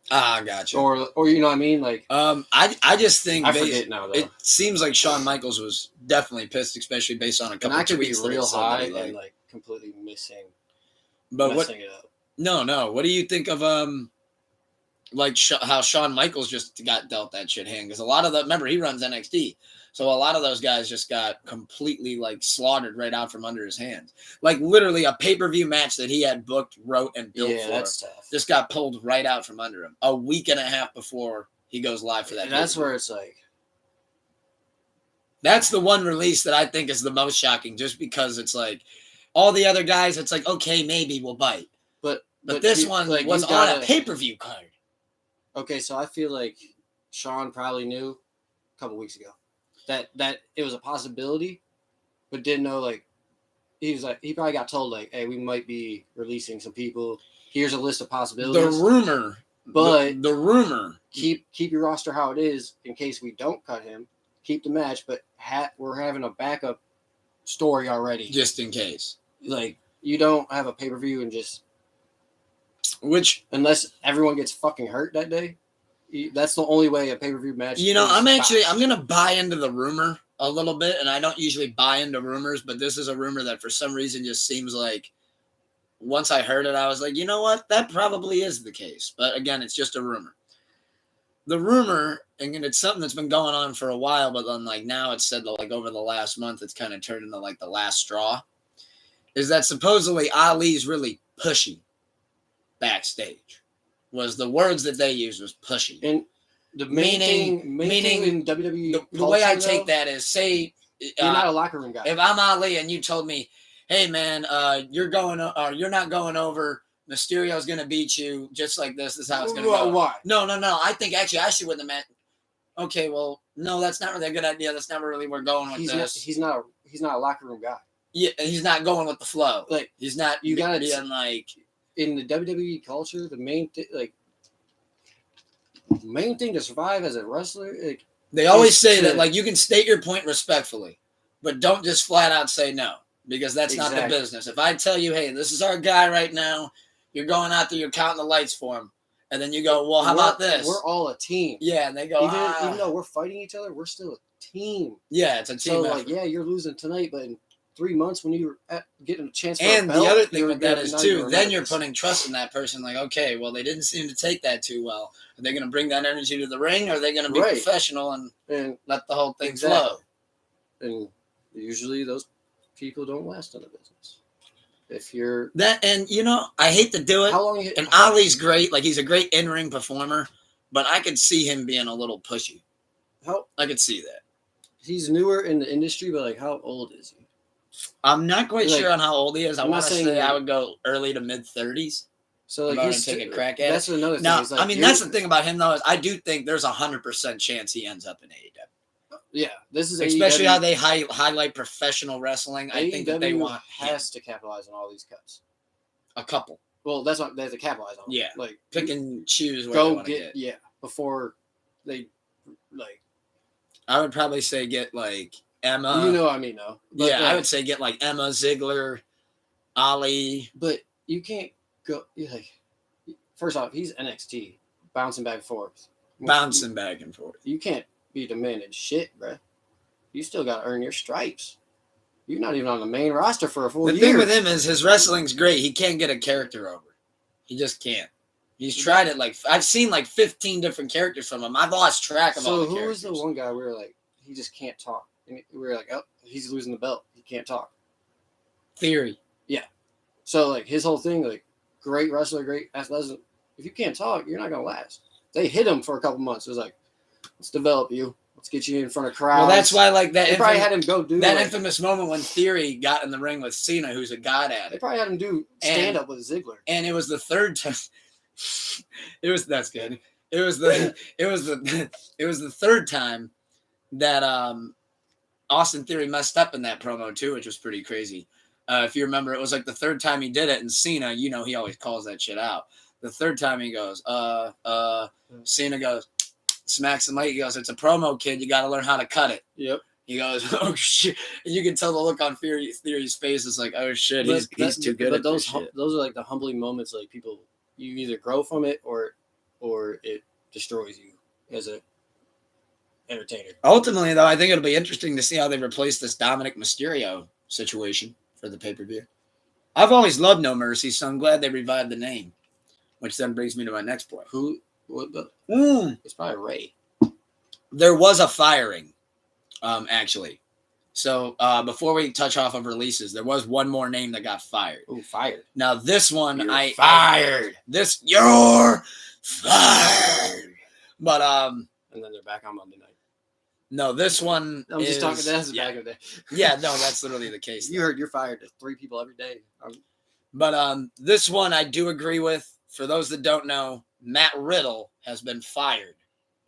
Ah, gotcha. Or you know what I mean? Like, I just think I forget now. Though. It seems like Shawn Michaels was definitely pissed, especially based on a couple of tweets. Be real high and like completely messing it up. No. What do you think of how Shawn Michaels just got dealt that shit hand? Because a lot of remember he runs NXT, so a lot of those guys just got completely like slaughtered right out from under his hands. Like literally a pay-per-view match that he had booked, wrote, and built for that's tough. Just got pulled right out from under him a week and a half before he goes live for that. And that's where it's like. That's the one release that I think is the most shocking, just because it's like all the other guys. It's like okay, maybe we'll bite. But this one like, was on a pay-per-view card. Okay, so I feel like Shawn probably knew a couple weeks ago that it was a possibility, but didn't know like he probably got told like, hey, we might be releasing some people. Here's a list of possibilities. The rumor. But the rumor. Keep your roster how it is in case we don't cut him. Keep the match, but we're having a backup story already. Just in case. Like you don't have a pay-per-view and just Which, unless everyone gets fucking hurt that day. That's the only way a pay-per-view match. I'm gonna buy into the rumor a little bit, and I don't usually buy into rumors, but this is a rumor that for some reason just seems like once I heard it, I was like, you know what, that probably is the case. But again, it's just a rumor. The rumor, and it's something that's been going on for a while, but then like now it's said that like over the last month, it's kind of turned into like the last straw. Is that supposedly Ali's really pushy backstage? Was the words that they used was pushy. And the main thing in WWE, the way I take that is, say you're not a locker room guy. If I'm Ali and you told me, hey man, you're not going over. Mysterio's gonna beat you just like this. This is how it's gonna go. Why? No. I think actually I should win the match. Okay, well, no, that's not really a good idea. That's not really where we're going with this. He's not a locker room guy. Yeah, he's not going with the flow. Like he's not. You gotta being like in the WWE culture, the main thing to survive as a wrestler, like they always say that, like you can state your point respectfully, but don't just flat out say no, because that's not the business. If I tell you, hey, this is our guy right now, you're going out there, you're counting the lights for him, and then you go, well, how about this? We're all a team. Yeah, and they go, even though we're fighting each other, we're still a team. Yeah, it's a team. So effort. like, yeah, you're losing tonight, but in 3 months when you're getting a chance for and a belt, the other thing with that is too, then you're putting trust in that person. Like, okay, well, they didn't seem to take that too well. Are they going to bring that energy to the ring, or are they going to be professional and let the whole thing flow? And usually those people don't last in the business. If you're that, and I hate to do it. How long? And Ali's great. Like, he's a great in-ring performer, but I could see him being a little pushy. I could see that. He's newer in the industry, but like, how old is he? I'm not quite sure on how old he is. I want to say I would go early to mid 30s. So like, he's take a crack at that's another thing. Now, like, I mean, that's the thing about him though, is I do think there's 100% chance he ends up in AEW. Yeah, this is especially how they highlight professional wrestling. I think that they has to capitalize on all these cuts. A couple. Well, that's what they have to capitalize on. Yeah, like pick and choose. Where go get before they like. I would probably say get like Emma. You know what I mean, though. But yeah, I would say get like Emma, Ziggler, Ali. But you can't go like. First off, he's NXT, bouncing back and forth. You can't be demanding shit, bro. You still got to earn your stripes. You're not even on the main roster for a full year. The thing with him is his wrestling's great. He can't get a character over. He just can't. He's tried it I've seen 15 different characters from him. I've lost track of all the characters. So who was the one guy where he just can't talk? And we were like, oh, he's losing the belt. He can't talk. Theory. Yeah. So his whole thing, great wrestler, great athleticism. If you can't talk, you're not gonna last. They hit him for a couple months. It was like, let's develop you. Let's get you in front of crowds. Well, that's why that. They probably had him go do that infamous moment when Theory got in the ring with Cena, who's a god at it. They probably had him do stand up with Ziggler. And it was the third time. That's good. It was the third time that Austin Theory messed up in that promo too, which was pretty crazy. If you remember, it was the third time he did it, and Cena, he always calls that shit out. The third time he goes, Cena goes, smacks the mic. He goes, it's a promo, kid. You got to learn how to cut it. Yep. He goes, oh shit. And you can tell the look on Theory's face is like, oh shit, he's too good. But those are the humbling moments. People, you either grow from it or it destroys you as a entertainer. Ultimately, though, I think it'll be interesting to see how they replace this Dominic Mysterio situation for the pay-per-view. I've always loved No Mercy, so I'm glad they revived the name. Which then brings me to my next point. It's probably Ray. There was a firing, actually. So before we touch off of releases, there was one more name that got fired. Ooh, fired. Now this one, you're fired. You're fired. But and then they're back on Monday night. No, this one. I'm just talking. That's back in the day. Yeah, no, that's literally the case. You heard you're fired to 3 people every day. But this one I do agree with. For those that don't know, Matt Riddle has been fired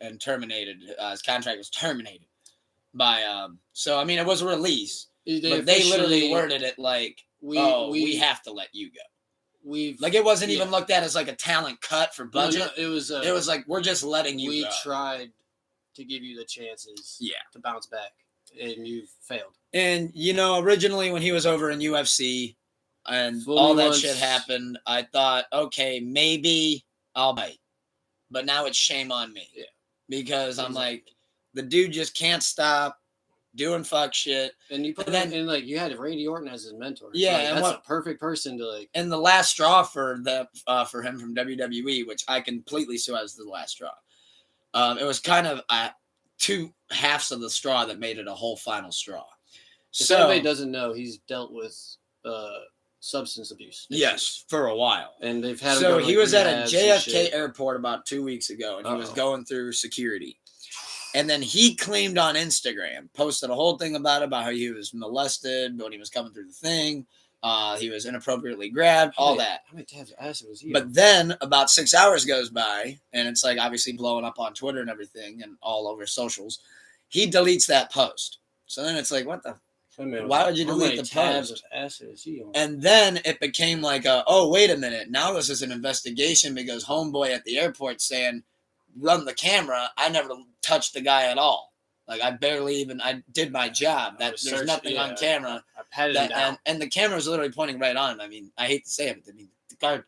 and terminated. His contract was terminated by. So I mean, it was a release, but they literally worded it we have to let you go. It wasn't even looked at as a talent cut for budget. No, it was we're just letting you go. We tried to give you the chances to bounce back, and you failed. And originally when he was over in UFC, and Fool all me that once. shit happened. I thought, okay, maybe I'll bite. But now it's shame on me. Yeah. Because I'm Exactly. like, the dude just can't stop doing fuck shit. And you put And then- him in, like, you had Randy Orton as his mentor. So, Yeah, like, and that's what- a perfect person to, like. And the last straw for him from WWE, which I completely saw as the last straw. It was kind of two halves of the straw that made it a whole final straw. If So anybody doesn't know, he's dealt with substance abuse. yes, for a while. And they've had him So go to, he like, was at a rehabs and JFK shit. airport about 2 weeks ago, and he was Uh-oh. going through security. And then he claimed on Instagram, posted a whole thing about how he was molested when he was coming through the thing. He was inappropriately grabbed, all that. How many tabs of acid was he on? But then about 6 hours goes by, and it's like obviously blowing up on Twitter and everything and all over socials. He deletes that post. So then it's like, what the? Why would you How delete many the tabs post? of acid is he on? And then it became like, oh, wait a minute. Now this is an investigation because homeboy at the airport saying, run the camera. I never touched the guy at all. Like I did my job. That there's nothing on camera. I patted him down. And the camera was literally pointing right on him. I mean, I hate to say it, but I mean,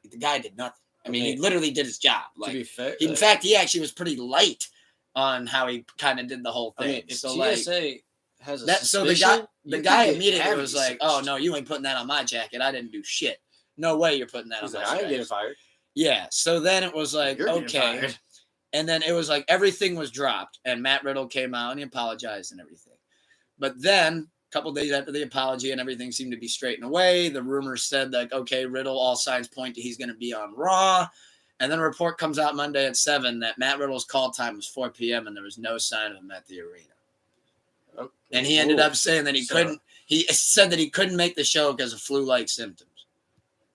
the guy did nothing. I mean, he literally did his job. To be fair, in fact, he actually was pretty light on how he kind of did the whole thing. I mean, if so TSA has a that, so suspicion, the you guy could get immediately cavity was like, searched. "Oh no, you ain't putting that on my jacket. I didn't do shit. No way, you're putting that He's on like, my I ain't jacket." getting fired. Yeah. So then it was like, You're getting okay. fired. And then it was like everything was dropped, and Matt Riddle came out and he apologized and everything. But then a couple days after the apology and everything seemed to be straightened away, the rumors said like, okay, Riddle, all signs point to he's going to be on Raw. And then a report comes out Monday at 7 that Matt Riddle's call time was 4 p.m. and there was no sign of him at the arena. Okay. And he ended up saying that he couldn't. He said that he couldn't make the show because of flu-like symptoms.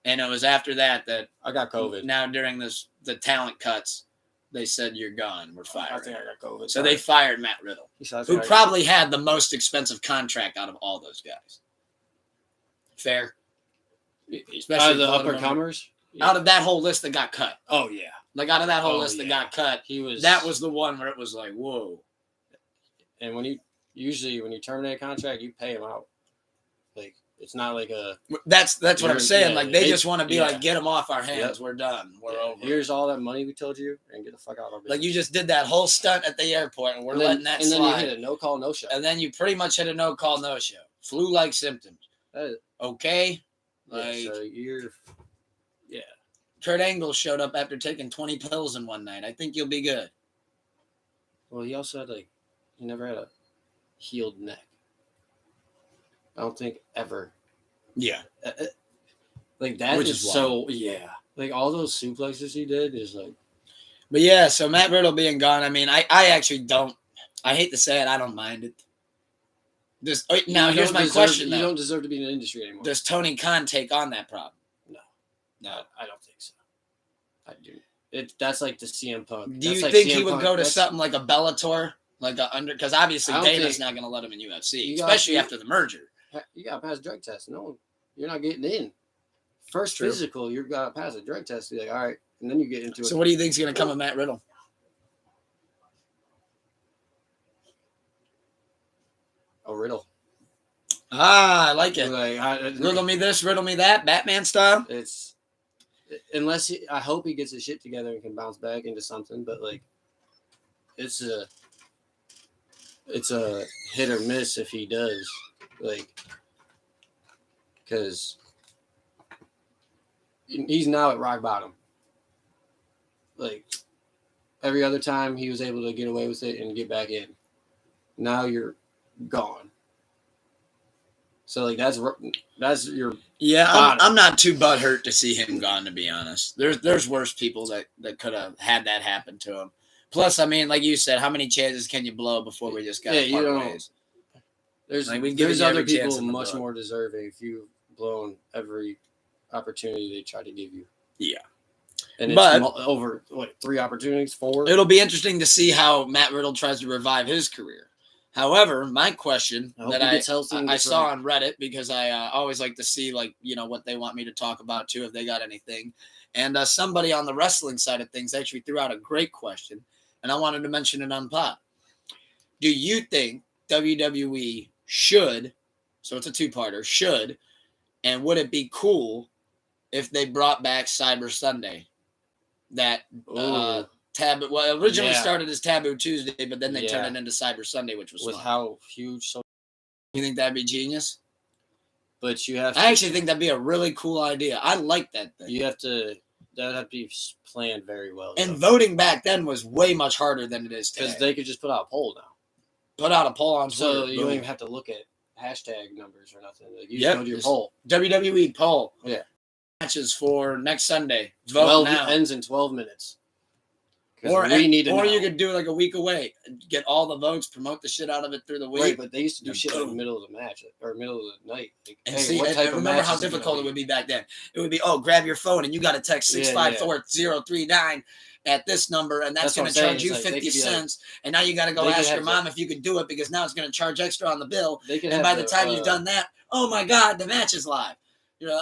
And it was after that I got COVID. now during the talent cuts, they said, you're gone. We're fired. I think I got COVID. So they fired Matt Riddle, who probably probably had the most expensive contract out of all those guys. Fair? out of the upper comers. Out of that whole list that got cut. Oh yeah, Like out of that whole Oh, list that yeah. got cut, he was. that was the one where it was like, whoa. And when you terminate a contract, you pay him out. Like it's not like a. That's what I'm saying. yeah, Like they they- just want to be yeah. like, get them off our hands. Yep. We're done. We're over. Here's all that money we told you, and get the fuck out of our business. Like you just did that whole stunt at the airport, and we're and then, letting that and then slide. you hit a no call, no show. And then you pretty much hit a no call, no show. Flu-like symptoms. Okay, like so you're. Yeah. Kurt Angle showed up after taking 20 pills in one night. I think you'll be good. Well, he also had he never had a healed neck. I don't think ever. Yeah. Like that Which is is so yeah. Like all those suplexes he did is like. But yeah, so Matt Riddle being gone, I mean, I actually don't. I hate to say it, I don't mind it. Now here's my question: You don't deserve to be in the industry anymore. does Tony Khan take on that problem? No, I don't think so. I do. That's like the CM Punk. Do you That's like think CM he would Punk. go to That's- something like a Bellator, like a under? Because obviously I don't Dana's think- not going to let him in UFC, You got- especially you- after the merger. You got to pass a drug test. No, you're not getting in. First True. physical, you got to pass a drug test. Be like, all right, and then you get into it. So what do you think's going to come of Matt Riddle? A riddle. Ah, I like it. Like, Riddle me this, riddle me that, Batman style. It's unless I hope he gets his shit together and can bounce back into something, but like it's a hit or miss if he does, like because he's now at rock bottom. Like every other time he was able to get away with it and get back in. Now you're gone. So like that's your Yeah, bottom. I'm not too butthurt to see him gone. To be honest, there's worse people that could have had that happen to him. Plus, I mean, like you said, how many chances can you blow before we just got to you part don't. ways? There's Like, we've given there's you other every chance people in the much book. more deserving if you've blown every opportunity they try to give you. Yeah. And it's But- over 3 opportunities, 4. It'll be interesting to see how Matt Riddle tries to revive his career. However, my question I hope that he gets healthy and I gets saw right. on Reddit, because I always like to see what they want me to talk about too, if they got anything. And somebody on the wrestling side of things actually threw out a great question, and I wanted to mention it on pod. Do you think WWE should, so it's a two-parter, should And would it be cool if they brought back Cyber Sunday? That taboo. Well, originally started as Taboo Tuesday, but then they turned it into Cyber Sunday, which was with smart. how huge. You think that'd be genius? But you have. I actually think that'd be a really cool idea. I like that thing. You have to. That would have to be planned very well. And voting back then was way much harder than it is today. Because they could just put out a poll now. Put out a poll on Twitter. So you don't even have to look at hashtag numbers or nothing. Like, you just go to your poll. WWE poll. Yeah. Matches for next Sunday. Vote now. Ends in 12 minutes. Or you could do like a week away. Get all the votes, promote the shit out of it through the week. Right, but they used to do shit in the middle of the match or middle of the night. Like, and see, remember how difficult it would be back then. It would be, grab your phone and you got to text 654-039 at this number, and that's going to charge you 50 cents. And now you got to go ask your mom if you could do it, because now it's going to charge extra on the bill. And by the time you've done that, oh my God, the match is live. You're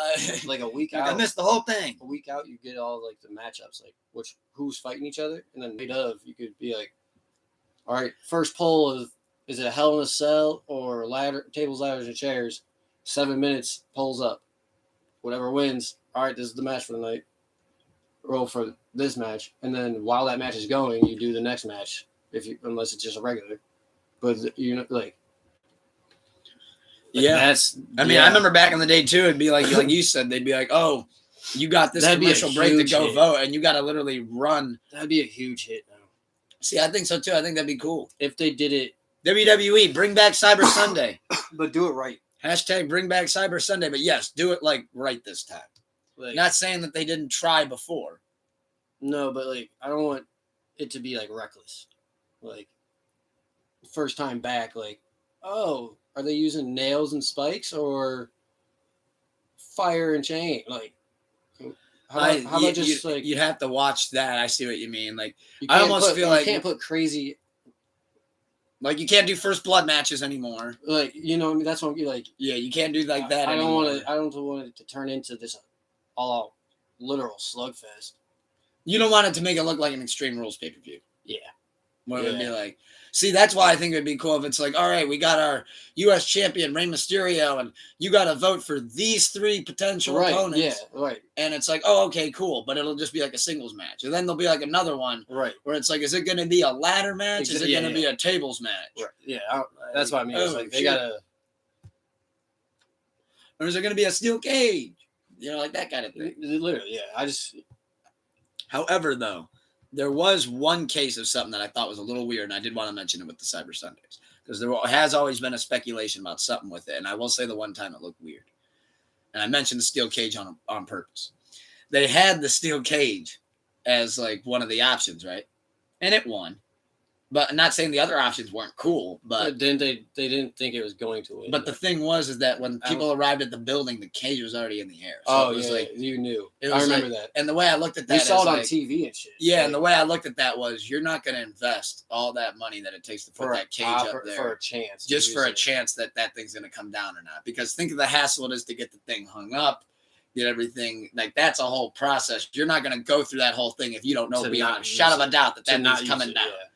like a week out. I missed the whole thing. A week out, you get all like the matchups, like who's fighting each other, and then you could be like, all right, first poll is it a Hell in a Cell or tables, ladders, and chairs? 7 minutes, polls up. Whatever wins, all right, this is the match for the night. Roll for this match, and then while that match is going, you do the next match unless it's just a regular. But like. Yeah, I remember back in the day too. It'd be like you said, they'd be like, "Oh, you got this commercial break to go vote," and you got to literally run. That'd be a huge hit now. See, I think so too. I think that'd be cool if they did it. WWE, bring back Cyber Sunday, but do it right. Hashtag bring back Cyber Sunday, but yes, do it like right this time. Like, not saying that they didn't try before. No, but like I don't want it to be like reckless. Like first time back, like are they using nails and spikes or fire and chain? Like, how about just like you'd have to watch that. I see what you mean. Like, I almost feel like you can't put crazy. Like, you can't do first blood matches anymore. Like, that's what I'm like. Yeah, you can't do like that. I don't want it to turn into this all literal slugfest. You don't want it to make it look like an Extreme Rules pay-per-view. Yeah. What it would be like. See, that's why I think it would be cool if it's like, all right, we got our U.S. champion, Rey Mysterio, and you got to vote for these 3 potential opponents. Yeah, right. And it's like, oh, okay, cool. But it'll just be like a singles match. And then there'll be like another one. Right. Where it's like, is it going to be a ladder match? Is it going to be a tables match? Right. Yeah, that's what I mean. It's like they got to. Or is it going to be a steel cage? Like that kind of thing. Literally, yeah. However, though, there was one case of something that I thought was a little weird, and I did want to mention it with the Cyber Sundays, because there has always been a speculation about something with it, and I will say the one time it looked weird. And I mentioned the steel cage on purpose. They had the steel cage as like one of the options, right? And it won. But I'm not saying the other options weren't cool, but then they didn't think it was going to win. But the thing is that when people arrived at the building, the cage was already in the air. So it was like you knew. I remember that. And the way I looked at that, we saw it on TV and shit. Yeah, and the way I looked at that was, you're not going to invest all that money that it takes to put that cage up there for a chance, just for a chance that thing's going to come down or not. Because think of the hassle it is to get the thing hung up, get everything, like that's a whole process. You're not going to go through that whole thing if you don't know beyond a shadow of a doubt that thing's coming down. Yeah.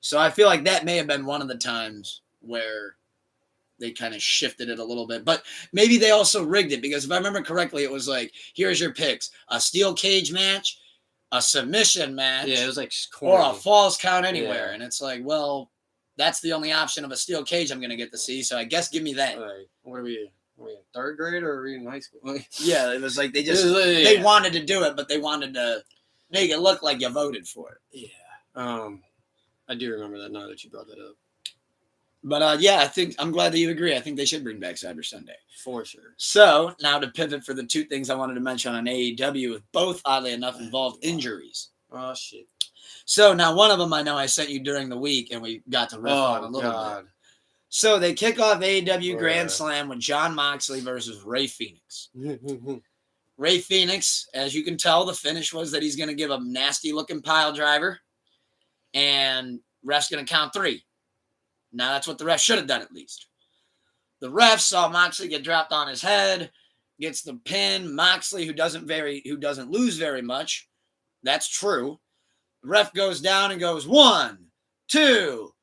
So I feel like that may have been one of the times where they kind of shifted it a little bit. But maybe they also rigged it, because if I remember correctly, it was like, here's your picks: a steel cage match, a submission match, it was like or a falls count anywhere. And it's like, well, that's the only option of a steel cage I'm going to get to see. So I guess give me that. Right. What are we in third grade or are we in high school? Yeah, it was like they wanted to do it, but they wanted to make it look like you voted for it. Yeah. I do remember that now that you brought that up. But I think I'm glad that you agree. I think they should bring back Cyber Sunday. For sure. So now to pivot for the 2 things I wanted to mention on AEW, with both, oddly enough, involved injuries. Oh, shit. So now one of them I know I sent you during the week, and we got to riff on a little bit. So they kick off AEW Grand Slam with Jon Moxley versus Rey Fenix. Rey Fenix, as you can tell, the finish was that he's going to give a nasty-looking pile driver. And ref's going to count 3. Now, that's what the ref should have done, at least. The ref saw Moxley get dropped on his head, gets the pin. Moxley, who doesn't lose very much, that's true. The ref goes down and goes 1, 2.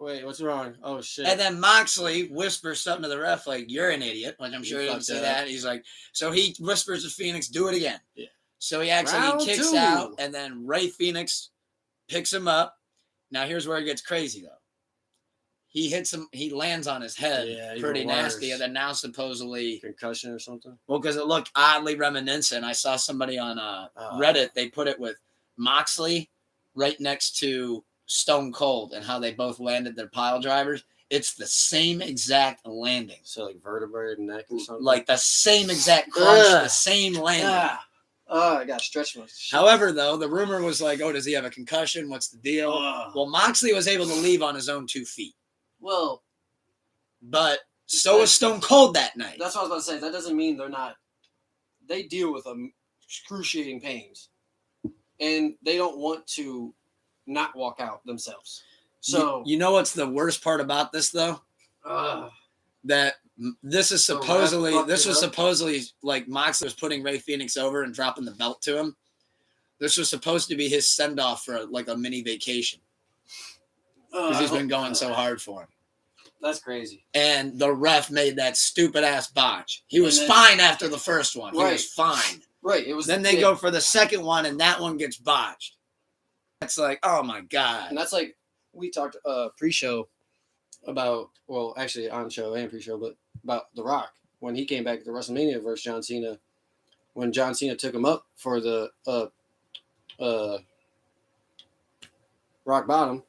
Wait, what's wrong? Oh shit! And then Moxley whispers something to the ref like, "You're an idiot." Like I'm sure he didn't say that. He's like, so he whispers to Phoenix, "Do it again." Yeah. So he actually Round kicks 2. out, and then Ray Phoenix picks him up. Now here's where it gets crazy though. He hits him. He lands on his head, pretty nasty, and then now supposedly concussion or something. Well, because it looked oddly reminiscent. I saw somebody on Reddit. They put it with Moxley right next to Stone Cold and how they both landed their pile drivers. It's the same exact landing. So like vertebrae neck or something. Like the same exact crunch, the same landing. Oh, I got to stretch my shit. However, though, the rumor was like, "Oh, does he have a concussion? What's the deal?" Well, Moxley was able to leave on his own 2 feet. Well, but so was Stone Cold that night. That's what I was about to say. That doesn't mean they're not. They deal with excruciating pains, and they don't want to not walk out themselves. So you know what's the worst part about this though? That this was supposedly like Moxley was putting Ray Phoenix over and dropping the belt to him. This was supposed to be his send off for like a mini vacation because he's been going so hard for him. That's crazy. And the ref made that stupid ass botch. He was fine after the first one. He was fine. Right. It was. Then they go for the second one, and that one gets botched. It's like, oh my god. And that's like we talked pre-show about. Well, actually on show and pre-show, but about The Rock when he came back to WrestleMania versus John Cena. When John Cena took him up for the rock bottom,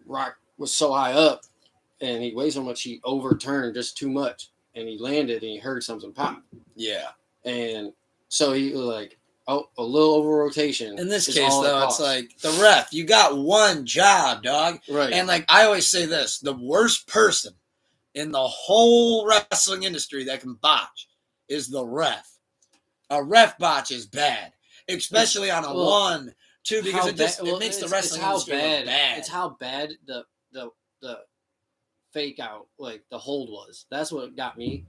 Rock was so high up and he weighed so much he overturned just too much and he landed and he heard something pop. Yeah. And so he was like, oh, a little over rotation. In this case, though, it's like the ref, you got one job, dog. Right. And like I always say this, the worst person in the whole wrestling industry that can botch is the ref. A ref botch is bad. Especially on a 1, 2, because it makes the wrestling industry look bad. It's how bad the fake out, like the hold was. That's what got me.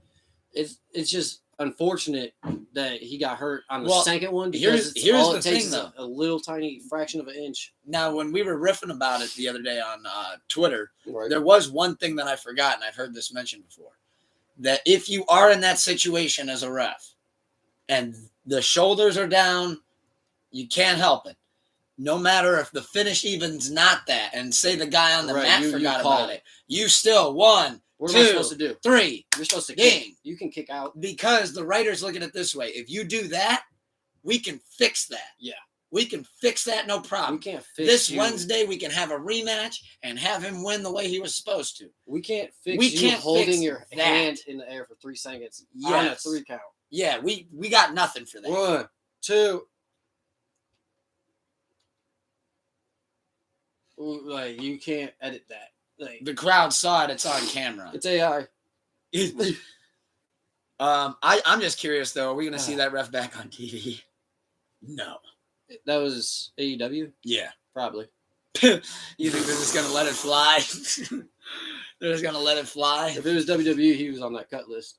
It's just unfortunate that he got hurt on the second one because here's the thing, though. A little tiny fraction of an inch. Now, when we were riffing about it the other day on Twitter, there was one thing that I forgot, and I've heard this mentioned before, that if you are in that situation as a ref and the shoulders are down, you can't help it. No matter if the finish even's not that, and say the guy on the mat forgot about it, you still 1, what 2, am I supposed to do? 3. You're supposed to kick. You can kick out. Because the writer's looking at it this way. If you do that, we can fix that. Yeah. We can fix that, no problem. We can't fix this Wednesday, we can have a rematch and have him win the way he was supposed to. We can't fix you holding your hand in the air for 3 seconds on a 3 count. Yeah, we got nothing for that. 1, 2. Like you can't edit that. Like the crowd saw it; it's on camera. It's AI. I'm just curious though. Are we going to see that ref back on TV? No. That was AEW. Yeah, probably. You think they're just going to let it fly? They're just going to let it fly. If it was WWE, he was on that cut list.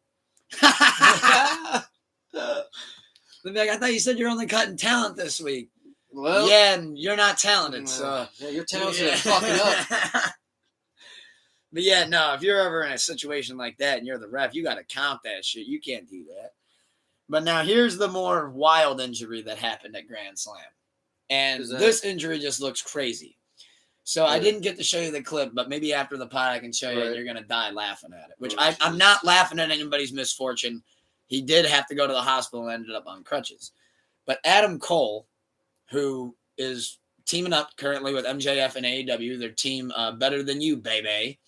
I thought you said you're only cutting talent this week. Well, yeah, and you're not talented, so yeah, you're talented at fucking up. But yeah, no, if you're ever in a situation like that and you're the ref, you got to count that shit. You can't do that. But now here's the more wild injury that happened at Grand Slam, and this injury just looks crazy. So I didn't get to show you the clip, but maybe after the pod I can show you, and you're gonna die laughing at it. Which I'm not laughing at anybody's misfortune. He did have to go to the hospital and ended up on crutches. But Adam Cole, who is teaming up currently with MJF and AEW, their team Better Than You, baby.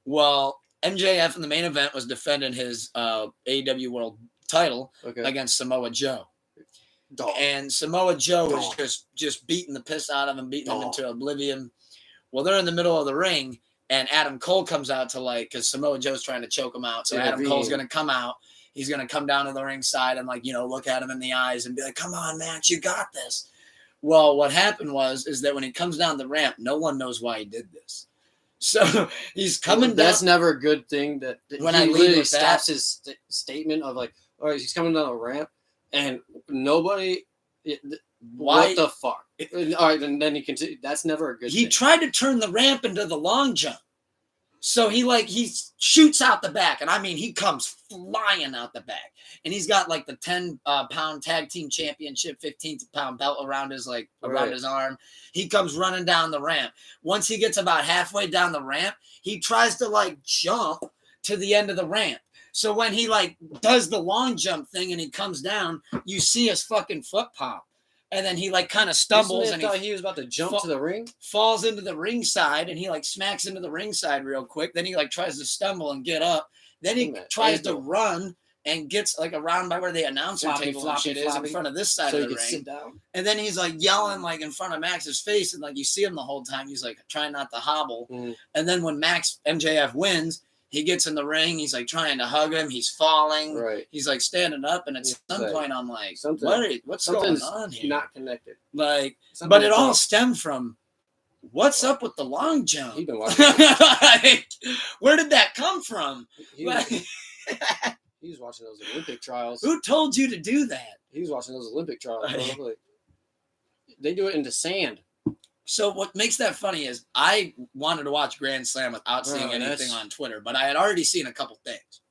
Well, MJF in the main event was defending his AEW World title against Samoa Joe. And Samoa Joe was just beating the piss out of him, beating him into oblivion. Well, they're in the middle of the ring, and Adam Cole comes out to because Samoa Joe's trying to choke him out. So Adam Cole's going to come out. He's going to come down to the ringside and look at him in the eyes and be like, come on, Matt, you got this. Well, what happened is that when he comes down the ramp, no one knows why he did this. So he's coming down. That's never a good thing that when he I literally stops his statement of all right, he's coming down the ramp and nobody, Why? What the fuck? All right, and then he continued. That's never a good He thing. tried to turn the ramp into the long jump. So he shoots out the back, and I mean he comes flying out the back, and he's got like the 10-pound tag team championship 15-pound belt around his around his arm. He comes running down the ramp. Once he gets about halfway down the ramp, he tries to like jump to the end of the ramp. So when he like does the long jump thing and he comes down, you see his fucking foot pop. And then he like kind of stumbles and he was about to jump to the ring. Falls into the ringside and he like smacks into the ringside real quick. Then he like tries to stumble and get up. Then he tries to run and gets like around by where the announcer table and shit is in front of this side of the ring. Sit down. And then he's like yelling like in front of Max's face, and like you see him the whole time. He's like trying not to hobble. And then when MJF wins, he gets in the ring. He's like trying to hug him. He's falling. Right. He's like standing up, and at some point, I'm like, what's going on here? Not connected. Like, but it all stemmed from what's up with the long jump. He's been watching. Like, where did that come from? He was watching those Olympic trials. Who told you to do that? He was watching those Olympic trials. Like, they do it into sand. So what makes that funny is I wanted to watch Grand Slam without seeing anything on Twitter, but I had already seen a couple things.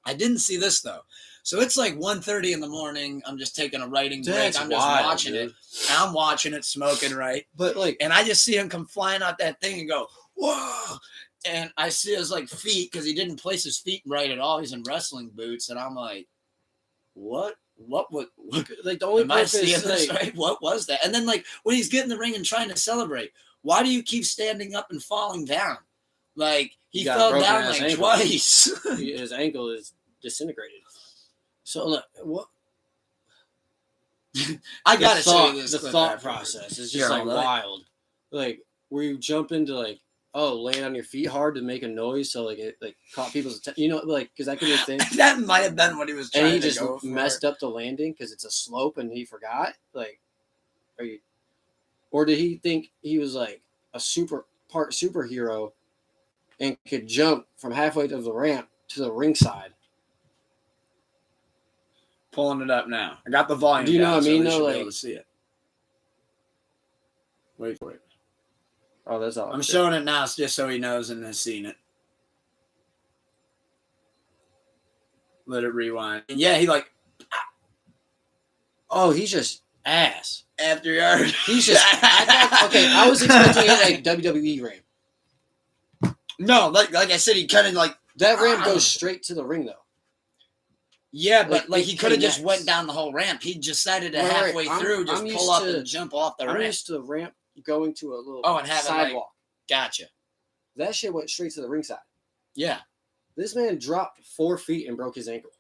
I didn't see this though. So it's like 1:30 in the morning. I'm just taking a writing break. I'm just watching it. And I'm watching it, smoking, right? But like, and I just see him come flying out that thing and go, whoa. And I see his like feet because he didn't place his feet right at all. He's in wrestling boots, and I'm like, what like the only am I seeing this right? What was that? And then like when he's getting the ring and trying to celebrate, why do you keep standing up and falling down? Like he fell down like ankle. Twice. His ankle is disintegrated. So look, what? I gotta show you this. The thought process is just like wild. Like where you jump into like, oh, land on your feet hard to make a noise, so like it like caught people's attention. You know, like because that could be a thing. That might have been what he was trying to do. And he just messed up the landing because it's a slope and he forgot. Like, or did he think he was like a superhero and could jump from halfway to the ramp to the ringside? Pulling it up now. I got the volume. Do you know what I mean? So like, be able to see it. Wait for it. Oh, that's all. I'm showing it now just so he knows and has seen it. Let it rewind. And yeah, he like. Oh, he's just ass. After yard. He's just. I was expecting it like WWE ramp. No, like I said, he kind of like. That ramp goes straight to the ring, though. Yeah, but like he could have just went down the whole ramp. He decided to halfway through just pull up and jump off the ramp. I'm used to the ramp going to a little and have sidewalk. Gotcha. That shit went straight to the ringside. Yeah. This man dropped 4 feet and broke his ankle.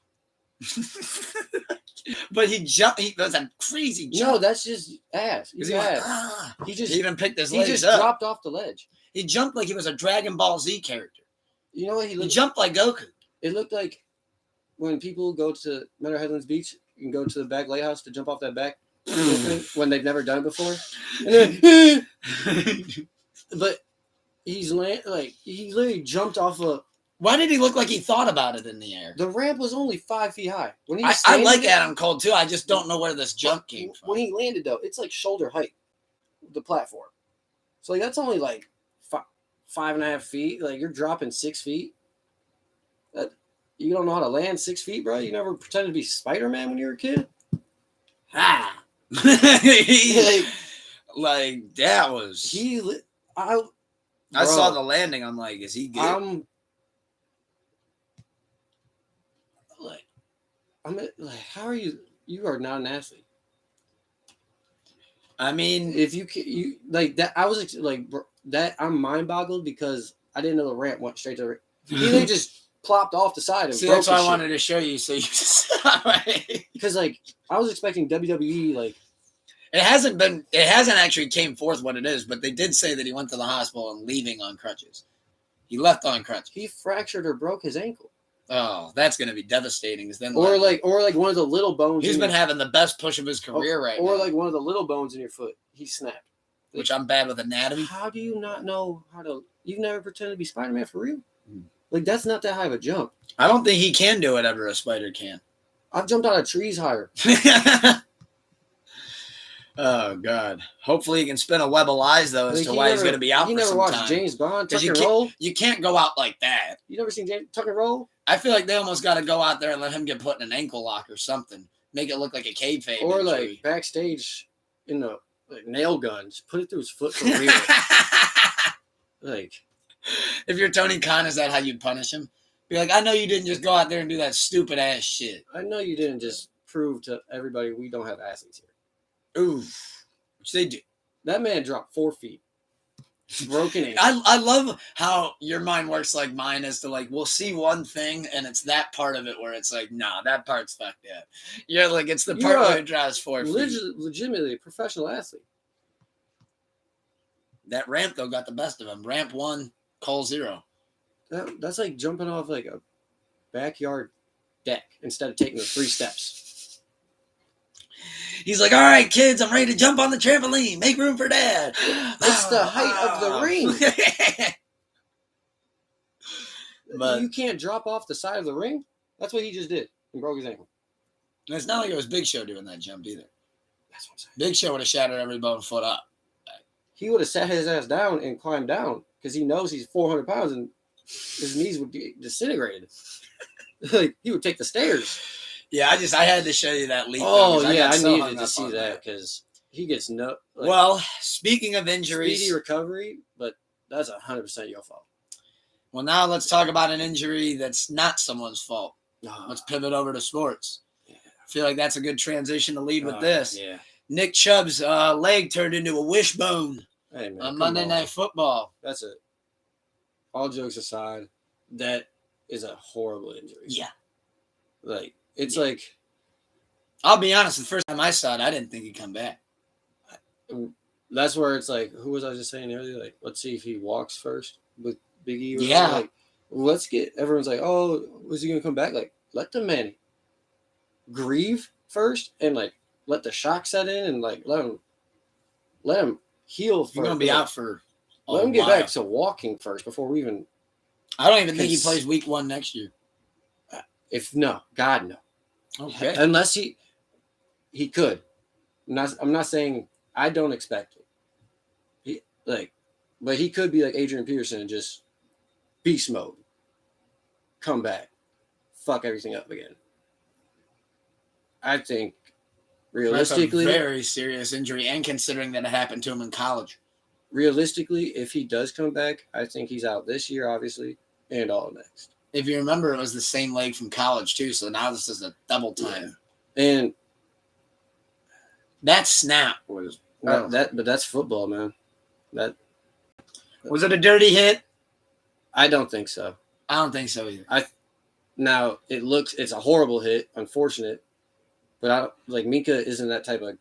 But he jumped. That was a crazy jump. No, that's just ass. He's ass. He even picked his legs up. He just dropped off the ledge. He jumped like he was a Dragon Ball Z character. You know what he jumped like Goku. It looked like when people go to Menor Headlands Beach and go to the back lighthouse to jump off that back when they've never done it before. And then, but he literally jumped off a. Why did he look like he thought about it in the air? The ramp was only 5 feet high. When he I like Adam Cole too. I just don't know where this jump came from. When he landed though, it's like shoulder height, the platform. So like that's only like 5.5 feet. Like you're dropping 6 feet. You don't know how to land 6 feet, bro? You never pretended to be Spider-Man when you were a kid? Like that was... I saw the landing. I'm like, is he good? I'm like, how are you? You are not an athlete. I mean... If you like that, I was like, that I'm mind-boggled because I didn't know the ramp went straight to... He just... plopped off the side and broke. That's why I wanted to show you, so you because like I was expecting WWE like it hasn't actually came forth what it is, but they did say that he went to the hospital and leaving on crutches. He left on crutches. He fractured or broke his ankle. Oh, that's gonna be devastating. Or one of the little bones. He's been having the best push of his career right now. Or like one of the little bones in your foot. He snapped. Which I'm bad with anatomy. How do you not know how to? You've never pretended to be Spider-Man for real? Like, that's not that high of a jump. I don't think he can do whatever a spider can. I've jumped out of trees higher. Oh God! Hopefully he can spin a web of lies though as Like, to he why he's never- going to be out He for never some watched time. James Bond, Tuck Because and Roll. you can't go out like that. You never seen Tuck and Roll? I feel like they almost got to go out there and let him get put in an ankle lock or something. Make it look like a kayfabe Or injury. like backstage in the nail guns, put it through his foot for real. Like, if you're Tony Khan, is that how you'd punish him? Be like, I know you didn't just go out there and do that stupid ass shit. I know you didn't just prove to everybody we don't have athletes here. Oof. Which they do. That man dropped 4 feet. Broken ankle. I love how your mind works like mine as to like, we'll see one thing and it's that part of it where it's like, nah, that part's fucked up. You're like, it's the part where it drives 4 feet. Legitimately a professional athlete. That ramp, though, got the best of him. Ramp 1, Cole 0. That's like jumping off like a backyard deck instead of taking the 3 steps. He's like, all right, kids, I'm ready to jump on the trampoline. Make room for Dad. It's the height of the ring. But you can't drop off the side of the ring. That's what he just did and broke his ankle. it's not like it was Big Show doing that jump either. That's what I'm saying. Big Show would have shattered every bone foot up. He would have sat his ass down and climbed down because he knows he's 400 pounds and his knees would be disintegrated. Like, he would take the stairs. Yeah, I had to show you that leap. Oh, though, yeah, got I so hung needed to up see on that because he gets no. Like, well, speaking of injuries, speedy recovery, but that's 100% your fault. well, now let's talk about an injury that's not someone's fault. Oh, Let's pivot over to sports. Yeah. I feel like that's a good transition to lead with this. Yeah. Nick Chubb's leg turned into a wishbone Hey, man, on Monday Night Football. That's it. All jokes aside, that is a horrible injury. Yeah. Like, it's like, I'll be honest, the first time I saw it, I didn't think he'd come back. that's where it's like, who was I just saying earlier? Like, let's see if he walks first with Big E. Yeah. Like, let's get, everyone's like, oh, was he going to come back? Like, let the man grieve first and, like, let the shock set in and, like, let him heal first. He's going to be out for a Let him get while. back to walking first before we even, I don't even think he plays week 1 next year. God, no. Okay. Unless he could. I'm not saying I don't expect it. But he could be like Adrian Peterson and just beast mode. Come back. Fuck everything up again. I think realistically, That's a very serious injury, and considering that it happened to him in college. realistically, if he does come back, I think he's out this year, obviously, and all next. If you remember, it was the same leg from college too, so now this is a double time. Yeah. And that snap was but that's football, man. Was it a dirty hit? I don't think so. I don't think so either. Now it's a horrible hit, unfortunate, but Mika isn't that type of.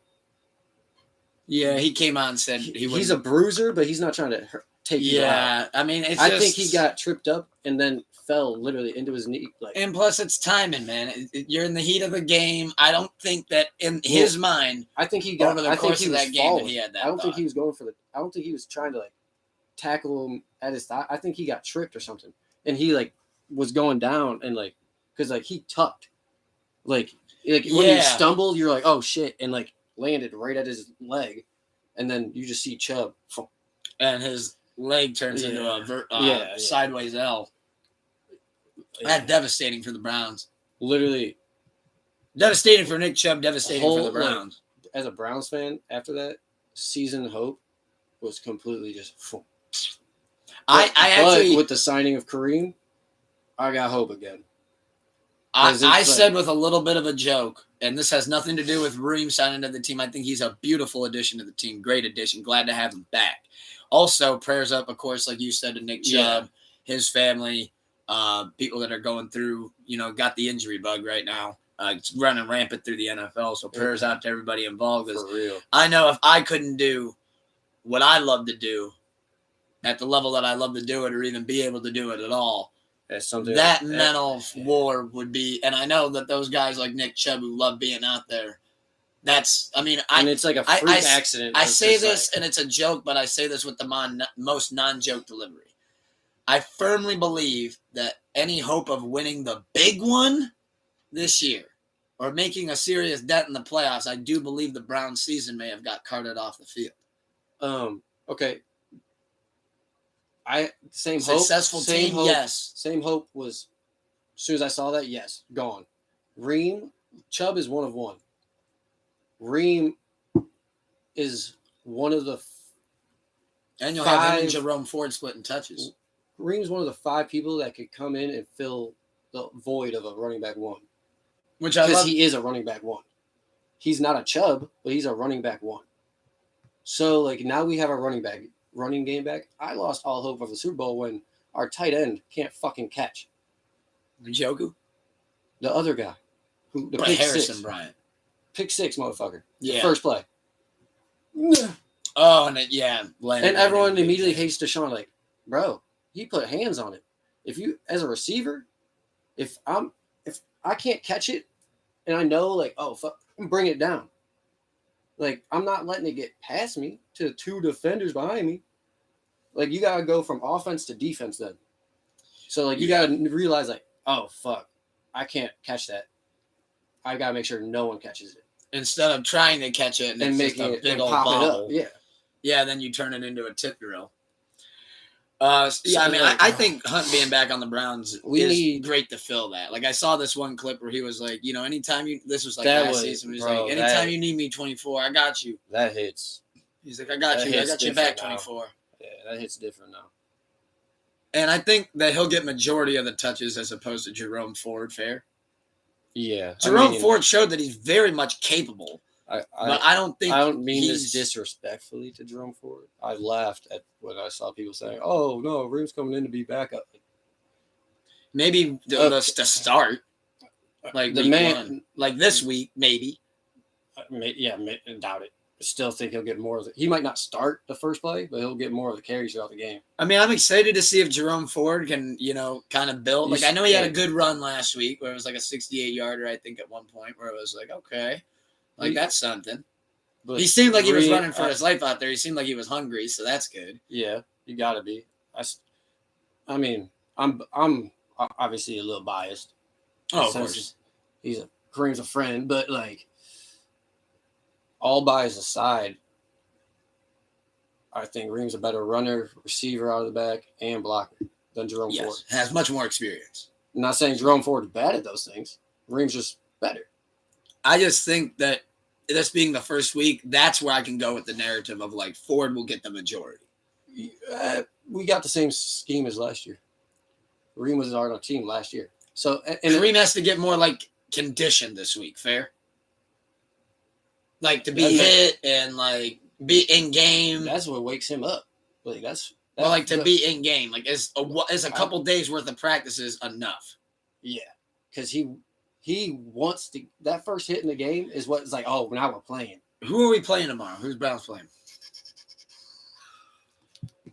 Yeah, he came out and said he's a bruiser, but he's not trying to take you out. Yeah, I mean, I think he got tripped up and then fell literally into his knee. And plus, it's timing, man. You're in the heat of the game. I don't think that in his mind. I think he got over the I think course he of was that game falling. that he had that. I don't think thought. he was going for the. I don't think he was trying to tackle him at his thigh. I think he got tripped or something, and he was going down and because he tucked, when he stumbled, you're like, oh shit, and landed right at his leg, and then you just see Chubb, and his leg turns into a sideways L. That's devastating for the Browns. Literally devastating for Nick Chubb. Devastating for the Browns. As a Browns fan, after that, season hope was completely just. I actually, with the signing of Kareem, I got hope again. I said with a little bit of a joke, and this has nothing to do with Reem signing to the team. I think he's a beautiful addition to the team. Great addition. Glad to have him back. Also, prayers up, of course, like you said, to Nick Chubb, his family, people that are going through, got the injury bug right now. It's running rampant through the NFL. So prayers out to everybody involved. For real. I know if I couldn't do what I love to do at the level that I love to do it, or even be able to do it at all, that mental war would be, and I know that those guys like Nick Chubb who love being out there, and it's like a freak accident. I say this, and it's a joke, but I say this with the most non-joke delivery. I firmly believe that any hope of winning the big one this year, or making a serious dent in the playoffs, I do believe the Browns season may have got carted off the field. Okay. Same Successful hope. team, yes. Same hope was as soon as I saw that, yes, gone. Chubb is one of one. Reem is one of the and you'll have him and Jerome Ford splitting touches. Reem's one of the 5 people that could come in and fill the void of a running back 1. Which I love. Because he is a running back 1. He's not a Chubb, but he's a running back 1. So, like, now we have our running game back. I lost all hope of the Super Bowl when our tight end can't fucking catch. Njoku? The other guy. Harrison Bryant. Pick 6, motherfucker. Yeah. First play. Oh, and and everyone immediately hates Deshaun. Like, bro, he put hands on it. If you, as a receiver, if I can't catch it, and I know, like, oh, fuck, bring it down. Like, I'm not letting it get past me to 2 defenders behind me. Like, you got to go from offense to defense then. So, like, you got to realize, like, oh, fuck, I can't catch that. I got to make sure no one catches it. Instead of trying to catch it and making it big old pop bobble. it up. Yeah. Yeah, then you turn it into a tip drill. I think Hunt being back on the Browns is great to fill that. Like, I saw this one clip where he was like, anytime this was like last season, he was like, anytime you need me 24, I got you. That hits. He's like, I got you back 24. Yeah, that hits different now. And I think that he'll get majority of the touches as opposed to Jerome Ford, fair? Yeah. Jerome Ford showed that he's very much capable. But I don't mean this disrespectfully to Jerome Ford. I laughed at when I saw people saying, "Oh no, Reem's coming in to be backup." Maybe to start, like the man, like this week, maybe. Yeah, I doubt it. I still think he'll get more of it. He might not start the first play, but he'll get more of the carries throughout the game. I mean, I'm excited to see if Jerome Ford can, kind of build. Like, I know he had a good run last week where it was like a 68-yarder, I think, at one point, where it was like, okay. Like, that's something. But he seemed like he was running for his life out there. He seemed like he was hungry, so that's good. Yeah, you got to be. I mean, I'm obviously a little biased. Oh, of course. Kareem's a friend, but, like, all bias aside, I think Reem's a better runner, receiver out of the back, and blocker than Jerome Ford. Has much more experience. I'm not saying Jerome Ford's bad at those things. Reem's just better. I just think that this being the first week, that's where I can go with the narrative of, like, Ford will get the majority. We got the same scheme as last year. Reem was on our team last year. So, and Reem has to get more, like, conditioned this week, fair? Like, to be hit and, like, be in game. That's what wakes him up. Like, to be in game. Like, is a couple days worth of practices enough? Yeah. Because he wants to. That first hit in the game is what's like, oh, now we're playing. Who are we playing tomorrow? Who's Browns playing?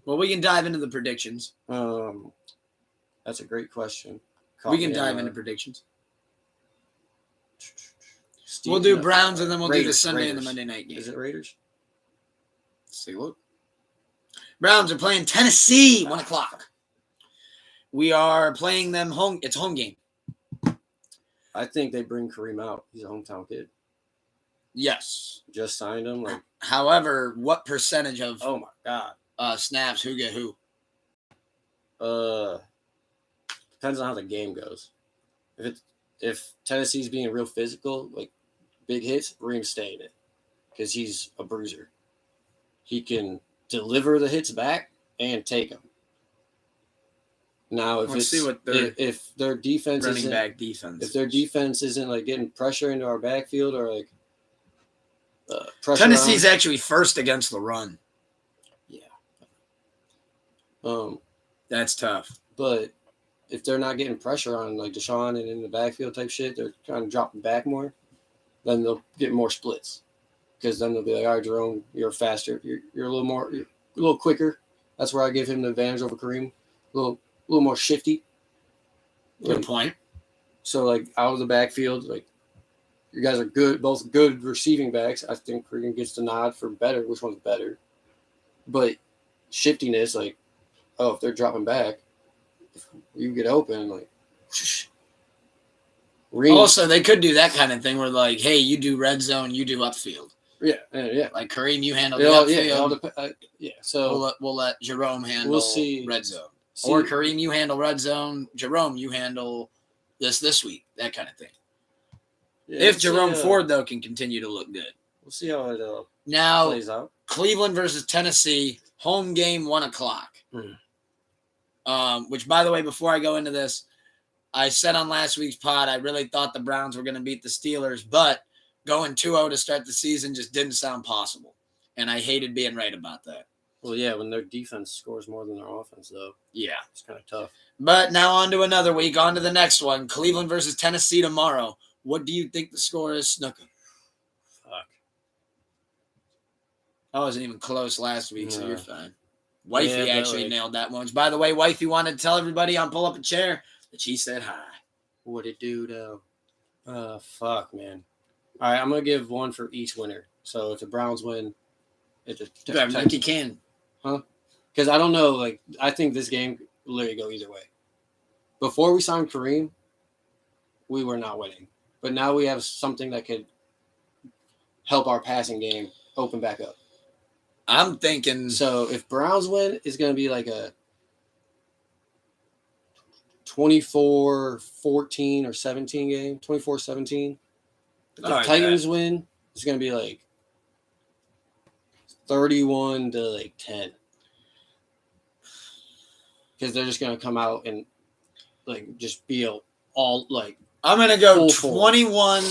Well, we can dive into the predictions. That's a great question. We can dive into predictions. We'll do Browns and then we'll do the Sunday and the Monday night game. Is it Raiders? Let's take a look. Browns are playing Tennessee, 1:00. We are playing them home. It's a home game. I think they bring Kareem out. He's a hometown kid. Yes. Just signed him. However, what percentage of oh my god snaps who get who? Depends on how the game goes. If Tennessee's being real physical, like big hits, Reem's staying it because he's a bruiser. He can deliver the hits back and take them. Now, if their defense running back defense, if their defense isn't like getting pressure into our backfield or like pressure, Tennessee's actually first against the run. Yeah. That's tough. But if they're not getting pressure on like Deshaun and in the backfield type shit, they're kind of dropping back more, then they'll get more splits. Because then they'll be like, all right, Jerome, you're faster. You're a little quicker. That's where I give him the advantage over Kareem. A little more shifty. Good point. So, like, out of the backfield, like, you guys are good, both good receiving backs. I think Kareem gets the nod for better. Which one's better? But shiftiness, like, if they're dropping back, if you get open, like, Also, they could do that kind of thing where, like, hey, you do red zone, you do upfield. Yeah. Like Kareem, you handle the upfield. So we'll let Jerome handle red zone. See, Or Kareem, you handle red zone. Jerome, you handle this week. That kind of thing. Yeah, If Jerome Ford, though, can continue to look good. We'll see how it now plays out. Cleveland versus Tennessee, home game, 1:00. Which, by the way, before I go into this, I said on last week's pod I really thought the Browns were going to beat the Steelers, but going 2-0 to start the season just didn't sound possible. And I hated being right about that. Well, yeah, when their defense scores more than their offense, though. Yeah. It's kind of tough. But now on to another week, on to the next one. Cleveland versus Tennessee tomorrow. What do you think the score is, Snuka? Fuck. I wasn't even close last week, so you're fine. Wifey actually nailed that one. By the way, Wifey wanted to tell everybody on Pull Up a Chair that she said hi. What it do, though? Fuck, man. All right, I'm going to give one for each winner. So if the Browns win, it's you can. Huh? Because I don't know. Like, I think this game could literally go either way. Before we signed Kareem, we were not winning. But now we have something that could help our passing game open back up. I'm thinking. So if Browns win, it's going to be like a 24-14 or 17 game. 24-17. If the Titans win, it's going to be like 31-10. Because they're just going to come out and like just be all like. I'm going to go 21.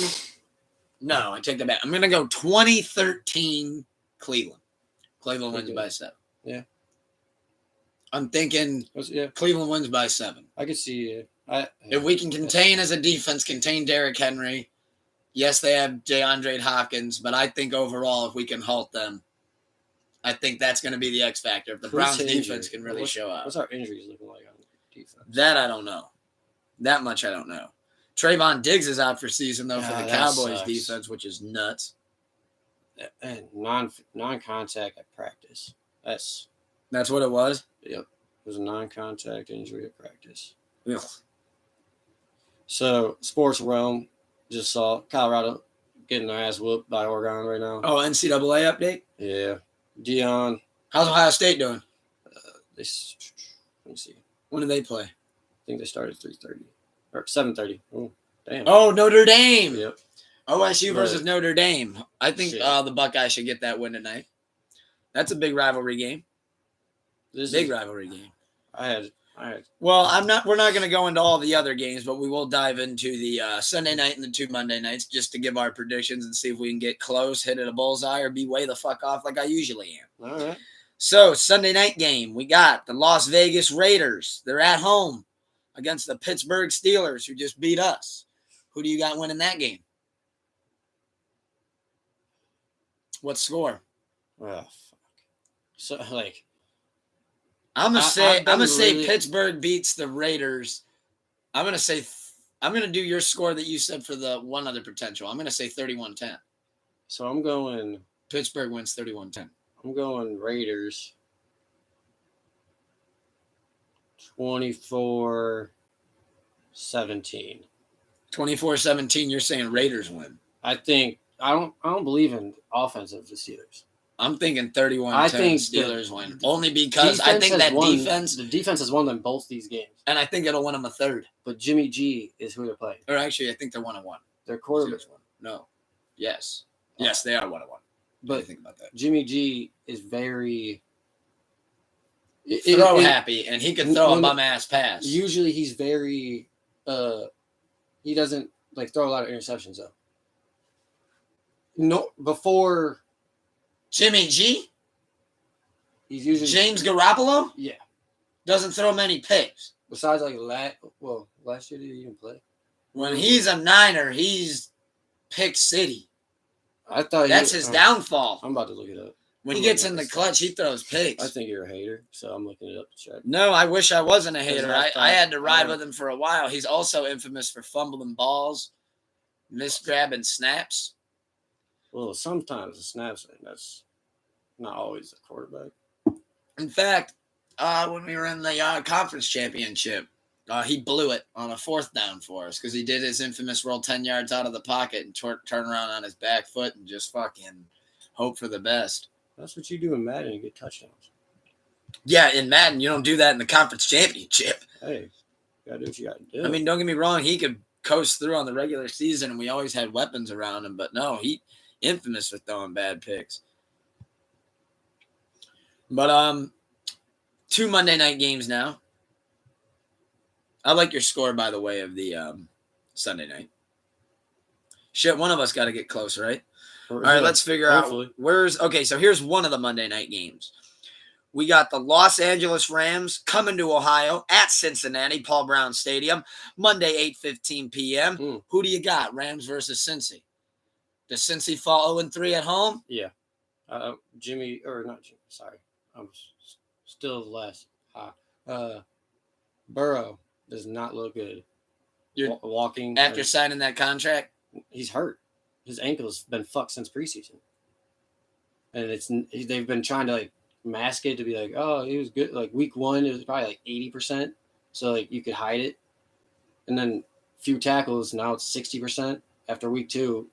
No, I take that back. I'm going to go 20-13 Cleveland. Cleveland wins by 7. Yeah. I'm thinking Cleveland wins by 7. I could see it. If we can contain as a defense, contain Derrick Henry. Yes, they have DeAndre Hopkins, but I think overall, if we can halt them, I think that's going to be the X factor. If the Browns defense can really show up. What's our injuries looking like on defense? That I don't know. That much I don't know. Trayvon Diggs is out for season, though, for the Cowboys defense, which is nuts. And non-contact at practice. That's what it was? Yep. It was a non-contact injury at practice. Ugh. So, sports realm, just saw Colorado getting their ass whooped by Oregon right now. Oh, NCAA update? Yeah. Dion. How's Ohio State doing? Let me see. When did they play? I think they started 3:30 or 7:30. Oh, damn. Oh, Notre Dame. Yep. OSU versus Notre Dame. I think the Buckeyes should get that win tonight. That's a big rivalry game. Rivalry game. I had. Well, we're not going to go into all the other games, but we will dive into the Sunday night and the 2 Monday nights just to give our predictions and see if we can get close, hit at a bullseye, or be way the fuck off like I usually am. All right. So, Sunday night game, we got the Las Vegas Raiders. They're at home against the Pittsburgh Steelers, who just beat us. Who do you got winning that game? What score? Oh, fuck. So, like, I'm gonna say Pittsburgh beats the Raiders. I'm gonna do your score that you said for the one other potential. I'm gonna say 31-10. So I'm going. Pittsburgh wins 31-10. I'm going Raiders. 24-17. 24-17. You're saying Raiders win. I think I don't believe in offense of the Steelers. I'm thinking 31-10 I think Steelers win. Only because I think that the defense has won them both these games. And I think it'll win them a third. But Jimmy G is who they're playing. Or actually, I think they're 1-1. Their quarterback. No. Yes. Yes, they are 1-1. But think about that. Jimmy G is very happy, and he can throw a bum ass pass. Usually, he's very. He doesn't like throw a lot of interceptions though. No, before Jimmy G. He's usually James Garoppolo. Yeah, doesn't throw many picks. Besides, like last year did he even play? When he's a Niner, he's pick city. I thought that's his downfall. I'm about to look it up. When he gets in the clutch, he throws picks. I think you're a hater, so I'm looking it up to check. No, I wish I wasn't a hater. I had to ride with him for a while. He's also infamous for fumbling balls, misgrabbing snaps. Well, sometimes the snaps, that's not always the quarterback. In fact, when we were in the conference championship, He blew it on a 4th down for us because he did his infamous roll 10 yards out of the pocket and turn around on his back foot and just fucking hope for the best. That's what you do in Madden. You get touchdowns. Yeah, in Madden, you don't do that in the conference championship. Hey, you gotta do what you gotta do. I mean, don't get me wrong. He could coast through on the regular season, and we always had weapons around him. But no, he infamous for throwing bad picks. But 2 Monday night games now. I like your score, by the way, of the Sunday night. Shit, one of us got to get close, right? All right, let's figure out where's. Okay, so here's one of the Monday night games. We got the Los Angeles Rams coming to Ohio at Cincinnati, Paul Brown Stadium, Monday, 8:15 p.m. Who do you got? Rams versus Cincy. Does Cincy fall 0-3 at home? Yeah. Jimmy, or not Jimmy, sorry. I'm still less high. Burrow does not look good. You're walking. After signing that contract? He's hurt. His ankle has been fucked since preseason. And they've been trying to, like, mask it to be like, oh, he was good. Like, week 1, it was probably like 80%. So, like, you could hide it. And then a few tackles, now it's 60%. After week 2,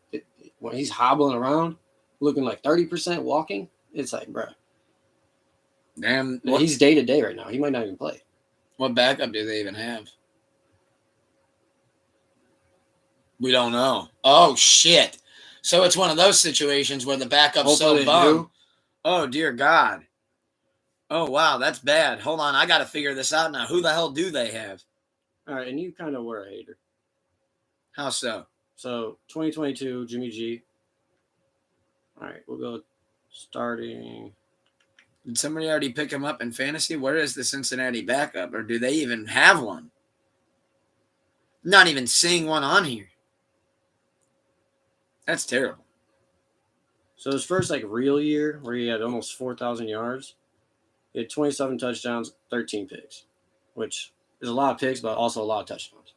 when he's hobbling around, looking like 30% walking, it's like, bruh. Damn. He's day-to-day right now. He might not even play. What backup do they even have? We don't know. Oh, shit. So it's one of those situations where the backup's so bummed. Oh, dear God. Oh, wow. That's bad. Hold on. I got to figure this out now. Who the hell do they have? All right. And you kind of were a hater. How so? So 2022, Jimmy G. All right. We'll go starting. Did somebody already pick him up in fantasy? Where is the Cincinnati backup? Or do they even have one? Not even seeing one on here. That's terrible. So his first, like, real year where he had almost 4,000 yards, he had 27 touchdowns, 13 picks, which is a lot of picks, but also a lot of touchdowns.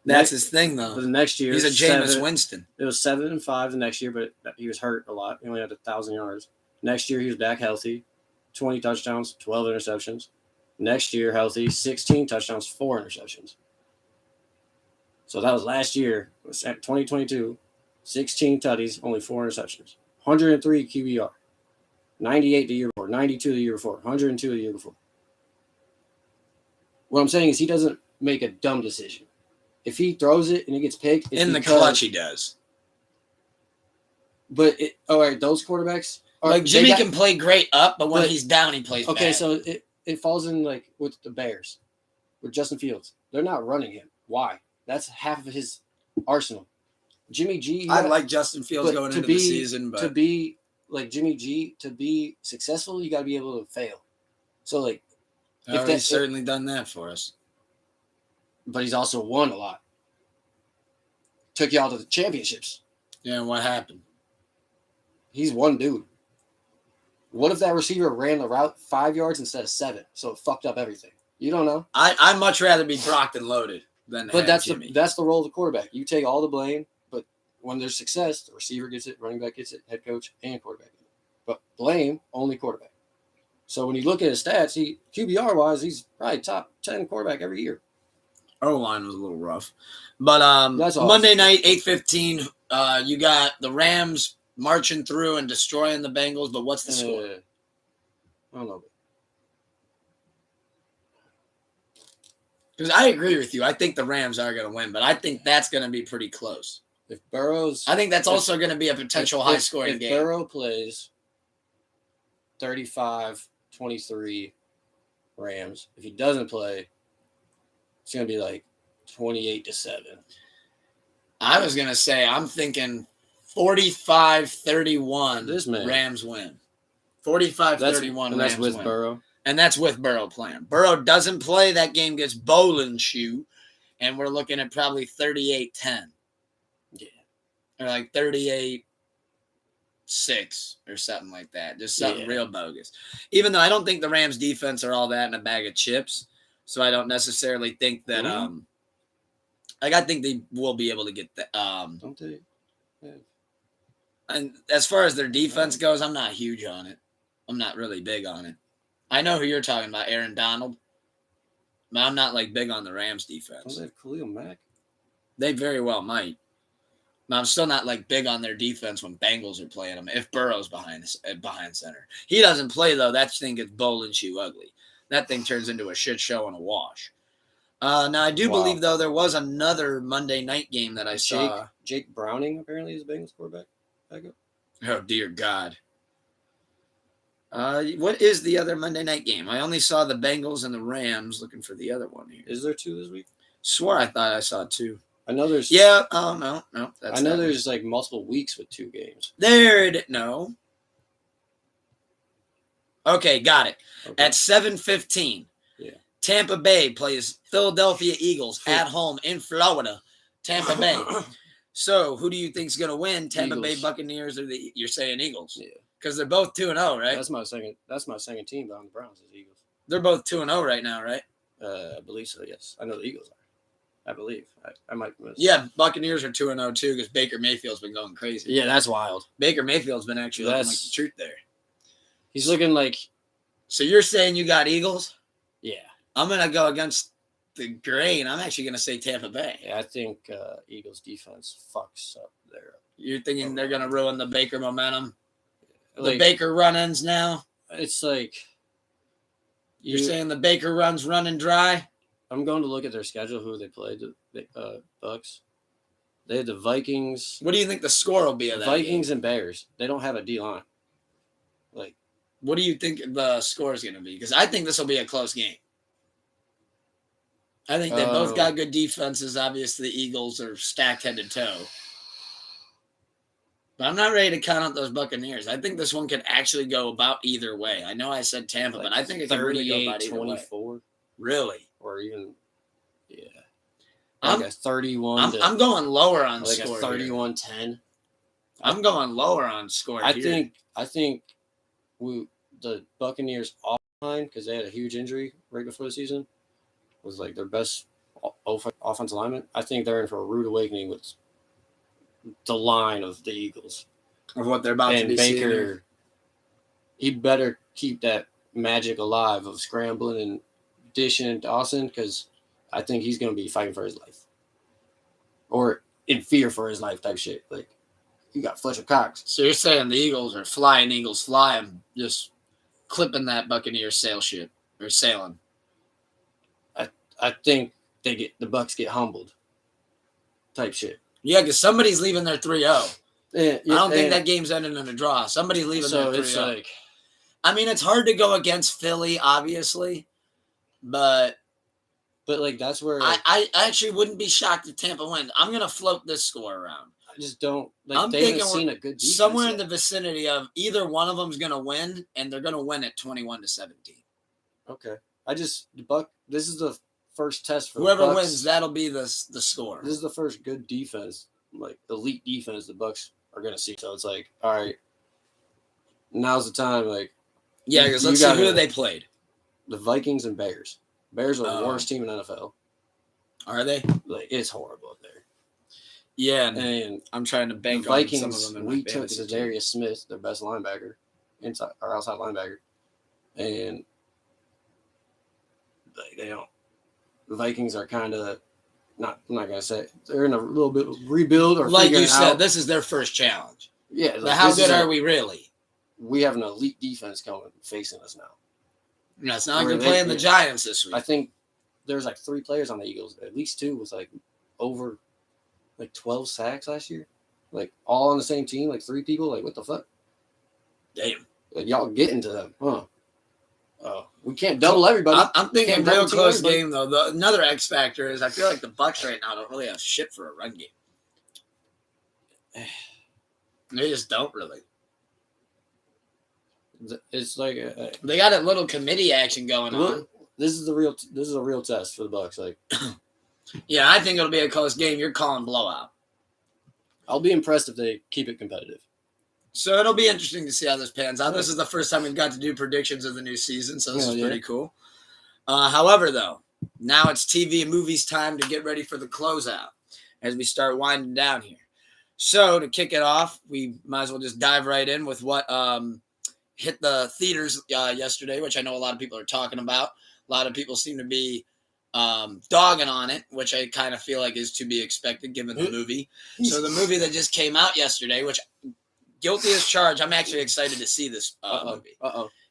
That's his thing, though. But the next year, he's a Jameis Winston. It was 7-5 the next year, but he was hurt a lot. He only had 1,000 yards. Next year, he was back healthy, 20 touchdowns, 12 interceptions. Next year, healthy, 16 touchdowns, 4 interceptions. So that was last year. It was at 2022, 16 tutties, only 4 interceptions. 103 QBR. 98 the year before. 92 the year before. 102 the year before. What I'm saying is he doesn't make a dumb decision. If he throws it and it gets picked, it's in the clutch he does. But all right, those quarterbacks like Jimmy can play great up, but when he's down, he plays okay, bad. So it falls in like with the Bears, with Justin Fields. They're not running him. Why? That's half of his arsenal. Jimmy G. I like Justin Fields going into the season, but to be like Jimmy G, to be successful, you got to be able to fail. So like, he's certainly done that for us. But he's also won a lot. Took y'all to the championships. Yeah, and what happened? He's one dude. What if that receiver ran the route 5 yards instead of 7? So it fucked up everything. You don't know. I'd much rather be Brockton loaded than Jimmy. That's the role of the quarterback. You take all the blame, but when there's success, the receiver gets it, running back gets it, head coach and quarterback gets it. But blame only quarterback. So when you look at his stats, QBR wise, he's probably top 10 quarterback every year. O-line was a little rough. But that's Monday night, 8:15, you got the Rams marching through and destroying the Bengals, but what's the score? I don't know. Because I agree with you. I think the Rams are going to win, but I think that's going to be pretty close. If Burrow's... I think that's also going to be a potential high-scoring game. If Burrow plays 35-23 Rams, if he doesn't play, it's going to be like 28-7. I was going to say, I'm thinking 45-31 Rams win. 45-31 Rams win. That's with Burrow. And that's with Burrow playing. Burrow doesn't play. That game gets bowling shoe. And we're looking at probably 38-10. Yeah. Or like 38-6 or something like that. Just something real bogus. Even though I don't think the Rams defense are all that in a bag of chips. So I don't necessarily think that I think they will be able to get the don't they? Yeah. And as far as their defense goes, I'm not huge on it. I'm not really big on it. I know who you're talking about, Aaron Donald. I'm not like big on the Rams Don't defense. they have Khalil Mack? They very well might. But I'm still not like big on their defense when Bengals are playing them. If Burrow's behind center, he doesn't play though. That thing gets bowl and shoe ugly. That thing turns into a shit show and a wash. Now I do believe though there was another Monday night game that I saw. Jake Browning apparently is the Bengals quarterback. Backup. Oh dear God. What is the other Monday night game? I only saw the Bengals and the Rams. Looking for the other one here. Is there 2 this week? Swore I thought I saw 2. I know there's. Yeah. Oh no. That's I know there's like multiple weeks with 2 games. No. Okay, got it. Okay. At 7:15. Yeah. Tampa Bay plays Philadelphia Eagles at home in Florida. Tampa Bay. So, who do you think's going to win? Tampa Bay Buccaneers or you're saying Eagles? Yeah. Because they're both 2-0, right? That's my second team behind the Browns is Eagles. They're both 2-0 right now, right? I believe so. Yes, I know the Eagles are. I believe. I might miss. Yeah, Buccaneers are 2-0 too because Baker Mayfield's been going crazy. Yeah, that's wild. Baker Mayfield's been actually looking like the truth there. He's looking like. So you're saying you got Eagles? Yeah. I'm gonna go against the grain. I'm actually gonna say Tampa Bay. Yeah, I think Eagles defense fucks up there. You're thinking they're gonna ruin the Baker momentum? Like, the Baker run-ins now? It's like You're saying the Baker run's running dry? I'm going to look at their schedule. Who they played? The Bucks. They had the Vikings. What do you think the score will be of that Vikings game? and Bears. They don't have a D line. Like, what do you think the score is going to be? Because I think this will be a close game. I think they both got good defenses. Obviously, the Eagles are stacked head to toe. But I'm not ready to count out those Buccaneers. I think this one could actually go about either way. I know I said Tampa, but I think it could really go about either 24. way. Really? Or even, yeah. Like a 31. I'm going lower on like score. a 31-10. I'm going lower on score. I think the Buccaneers offline, because they had a huge injury right before the season, was like their best offensive lineman. I think they're in for a rude awakening with the line of the Eagles. Of what they're about to be seeing. And Baker, he better keep that magic alive of scrambling and dishing and tossing, because I think he's going to be fighting for his life. Or in fear for his life type shit. Like, you got Fletcher Cox. So you're saying the Eagles are flying Eagles fly and just clipping that Buccaneer sail ship or sailing. I think the Bucks get humbled type shit. Yeah, because somebody's leaving their 3-0. Yeah, I don't think that game's ending in a draw. Somebody's leaving their 3-0. It's like, I mean, it's hard to go against Philly, obviously, but like that's where I actually wouldn't be shocked if Tampa wins. I'm gonna float this score around. I just don't like. I'm they thinking haven't seen a good defense somewhere yet. in the vicinity of either one of them's gonna win, and they're gonna win at 21-17. Okay, this is the first test for whoever the Bucks. wins. That'll be the score. This is the first good defense, like elite defense, the Bucks are gonna see. So it's like, all right, now's the time. Like, yeah, because let's see who they played. The Vikings and Bears. Bears are the worst team in NFL. Are they? Like, it's horrible up there. Yeah, and I'm trying to bank the Vikings, on some of them. We took Darius Smith, their best linebacker, inside or outside linebacker, and they don't. The Vikings are kind of not. I'm not gonna say they're in a little bit of rebuild or like you said. out. This is their first challenge. Yeah, but how good are we really? We have an elite defense coming facing us now. No, it's not like they're playing the Giants this week. I think there's like 3 players on the Eagles, at least 2 was like over like 12 sacks last year. Like all on the same team, like 3 people. Like, what the fuck? Damn. Like, y'all getting to them, huh? We can't double everybody. I'm thinking real close game though. Another X factor is I feel like the Bucs right now don't really have shit for a run game. They just don't really. It's like they got a little committee action going on. This is a real test for the Bucs. Like, yeah, I think it'll be a close game. You're calling blowout. I'll be impressed if they keep it competitive. So it'll be interesting to see how this pans out. This is the first time we've got to do predictions of the new season, so this is pretty cool. However, though, now it's TV and movies time to get ready for the closeout as we start winding down here. So to kick it off, we might as well just dive right in with what hit the theaters yesterday, which I know a lot of people are talking about. A lot of people seem to be dogging on it, which I kind of feel like is to be expected given the movie. So the movie that just came out yesterday, which guilty as charged, I'm actually excited to see this movie.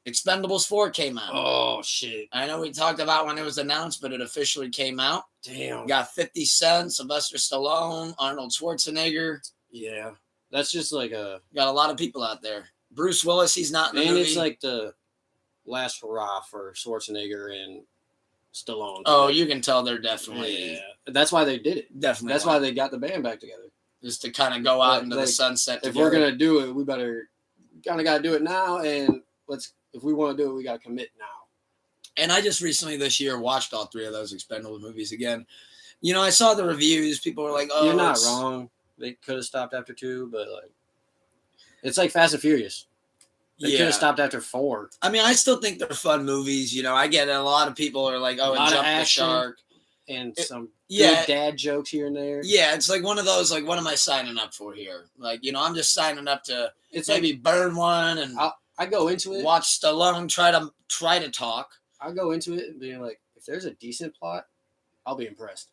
Expendables 4 came out. Oh, shit. I know we talked about when it was announced, but it officially came out. Damn. Got 50 Cent, Sylvester Stallone, Arnold Schwarzenegger. Yeah. That's just like a... Got a lot of people out there. Bruce Willis, he's not in the movie. And it's like the last hurrah for Schwarzenegger and Stallone. Oh, you can tell they're definitely... Yeah. That's why they did it. Definitely. That's why they got the band back together. Just to kind of go out into the sunset If together. we're going to do it, we better... kind of got to do it now, and if we want to do it, we got to commit now. And I just recently this year watched all 3 of those Expendables movies again. You know, I saw the reviews. People were like, "Oh, you're not wrong. They could have stopped after 2, but like, it's like Fast and Furious. They could have stopped after 4. I mean, I still think they're fun movies. You know, I get it. A lot of people are like, "Oh, and Jump the Shark," and some good dad jokes here and there. Yeah, it's like one of those. Like, what am I signing up for here? Like, you know, I'm just signing up to maybe burn one and. I go into it. Watch Stallone try to talk. I go into it and being like, if there's a decent plot, I'll be impressed.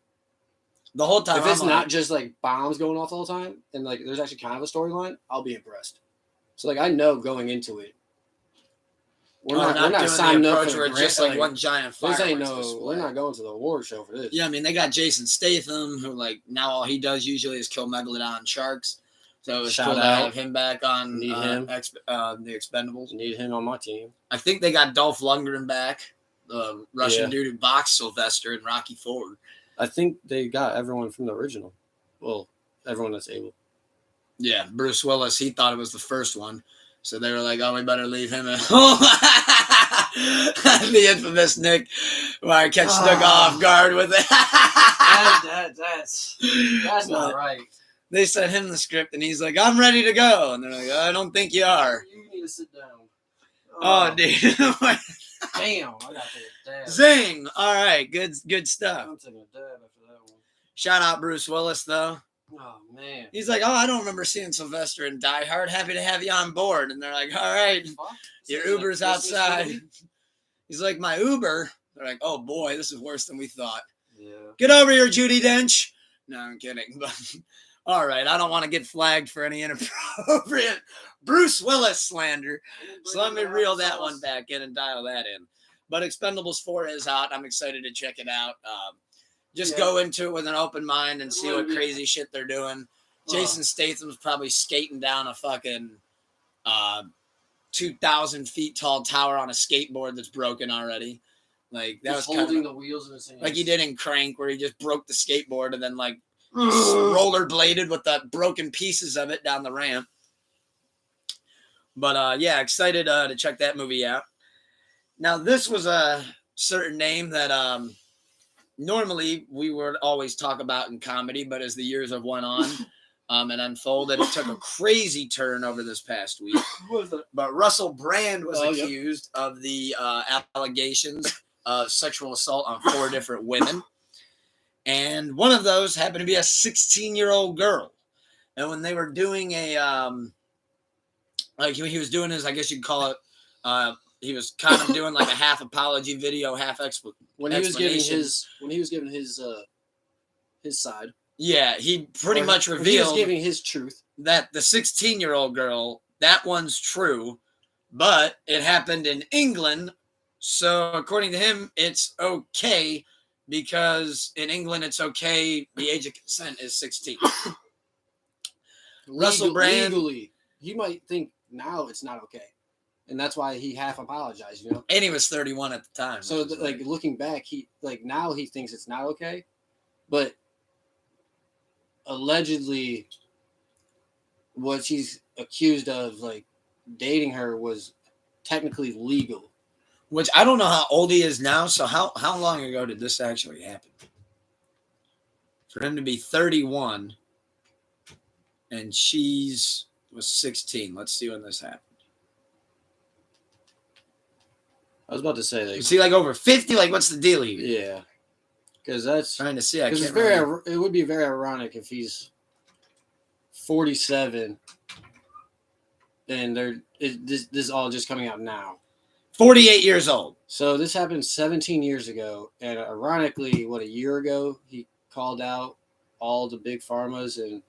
The whole time, if it's not just like bombs going off the whole time, and like there's actually kind of a storyline, I'll be impressed. So like I know going into it, we're not signing up for just like one giant fireworks. This ain't we're not going to the award show for this. Yeah, I mean they got Jason Statham, who like now all he does usually is kill megalodon sharks. So it's cool to have him back on the Expendables. Need him on my team. I think they got Dolph Lundgren back, the Russian dude who boxed Sylvester in Rocky IV. I think they got everyone from the original. Well, everyone that's able. Yeah, Bruce Willis, he thought it was the first one. So they were like, oh, we better leave him in. The infamous Nick, where I catch Snuka off guard with it. That's not right. They sent him the script, and he's like, I'm ready to go. And they're like, I don't think you are. You need to sit down. Oh, dude. Damn, I got to take a dab. Zing. All right, good stuff. I'm taking a dab after that one. Shout out Bruce Willis, though. Oh, man. He's like, I don't remember seeing Sylvester in Die Hard. Happy to have you on board. And they're like, all right, your Uber's outside. He's like, my Uber? They're like, oh, boy, this is worse than we thought. Yeah. Get over here, Judi Dench. No, I'm kidding. But all right, I don't want to get flagged for any inappropriate Bruce Willis slander. So let me reel that one back in and dial that in. But Expendables 4 is out. I'm excited to check it out. Just go into it with an open mind and see what crazy shit they're doing. Jason Statham's probably skating down a fucking 2,000 feet tall tower on a skateboard that's broken already. Like that was holding the wheels in his hands. Like he did in Crank, where he just broke the skateboard and then like rollerbladed with the broken pieces of it down the ramp. But yeah, excited to check that movie out. Now this was a certain name that normally we would always talk about in comedy, but as the years have went on and unfolded, it took a crazy turn over this past week. But Russel Brand was accused of the allegations of sexual assault on 4 different women. And one of those happened to be a 16-year-old girl. And when they were doing a, like he was doing his, I guess you'd call it, he was kind of doing like a half apology video, half explanation. When he was giving his side. Yeah, he pretty much revealed he was giving his truth that the 16-year-old girl, that one's true, but it happened in England. So according to him, it's okay because in England it's okay. The age of consent is 16. Russel Brand, legally, he might think now it's not okay. And that's why he half apologized, you know. And he was 31 at the time. So, like looking back, now he thinks it's not okay, but allegedly, what she's accused of, like dating her, was technically legal. Which I don't know how old he is now. So how long ago did this actually happen? For him to be 31, and was 16. Let's see when this happened. I was about to say, like, is he like over 50? Like, what's the deal here? Yeah, because that's trying to see. It would be very ironic if he's 47 and this is all just coming out now. 48 years old. So this happened 17 years ago, and ironically, a year ago, he called out all the big pharmas and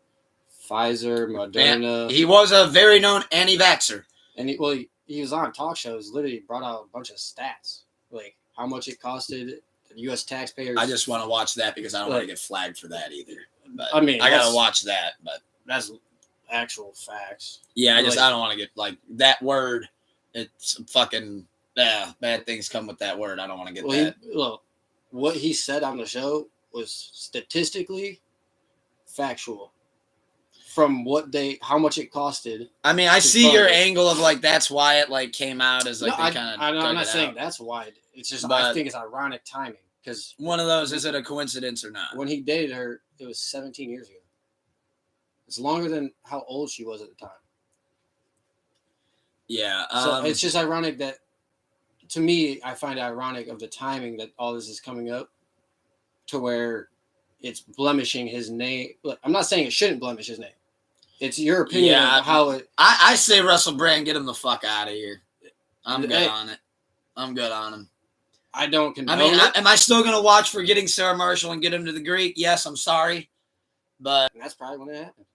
Pfizer, Moderna. Yeah, he was a very known anti-vaxxer. And he was on talk shows, literally brought out a bunch of stats, like how much it costed the U.S. taxpayers. I just want to watch that because I don't want to get flagged for that either. But I mean, I gotta watch that. But that's actual facts. Yeah, I don't want to get like that word. It's fucking bad things come with that word. I don't want to get that. What he said on the show was statistically factual. From how much it costed. I mean, I see your angle of like that's why it like came out as like they kind of. I'm not saying that's why. It's just I think it's ironic timing because one of those, is it a coincidence or not? When he dated her, it was 17 years ago. It's longer than how old she was at the time. Yeah. So it's just ironic that, to me, I find it ironic of the timing that all this is coming up, to where it's blemishing his name. Look, I'm not saying it shouldn't blemish his name. It's your opinion of how it. I say Russel Brand, get him the fuck out of here. I'm good on it. I'm good on him. I don't condone it. Am I still gonna watch Forgetting Sarah Marshall and get him to the Greek? Yes, I'm sorry, but that's probably when it happened.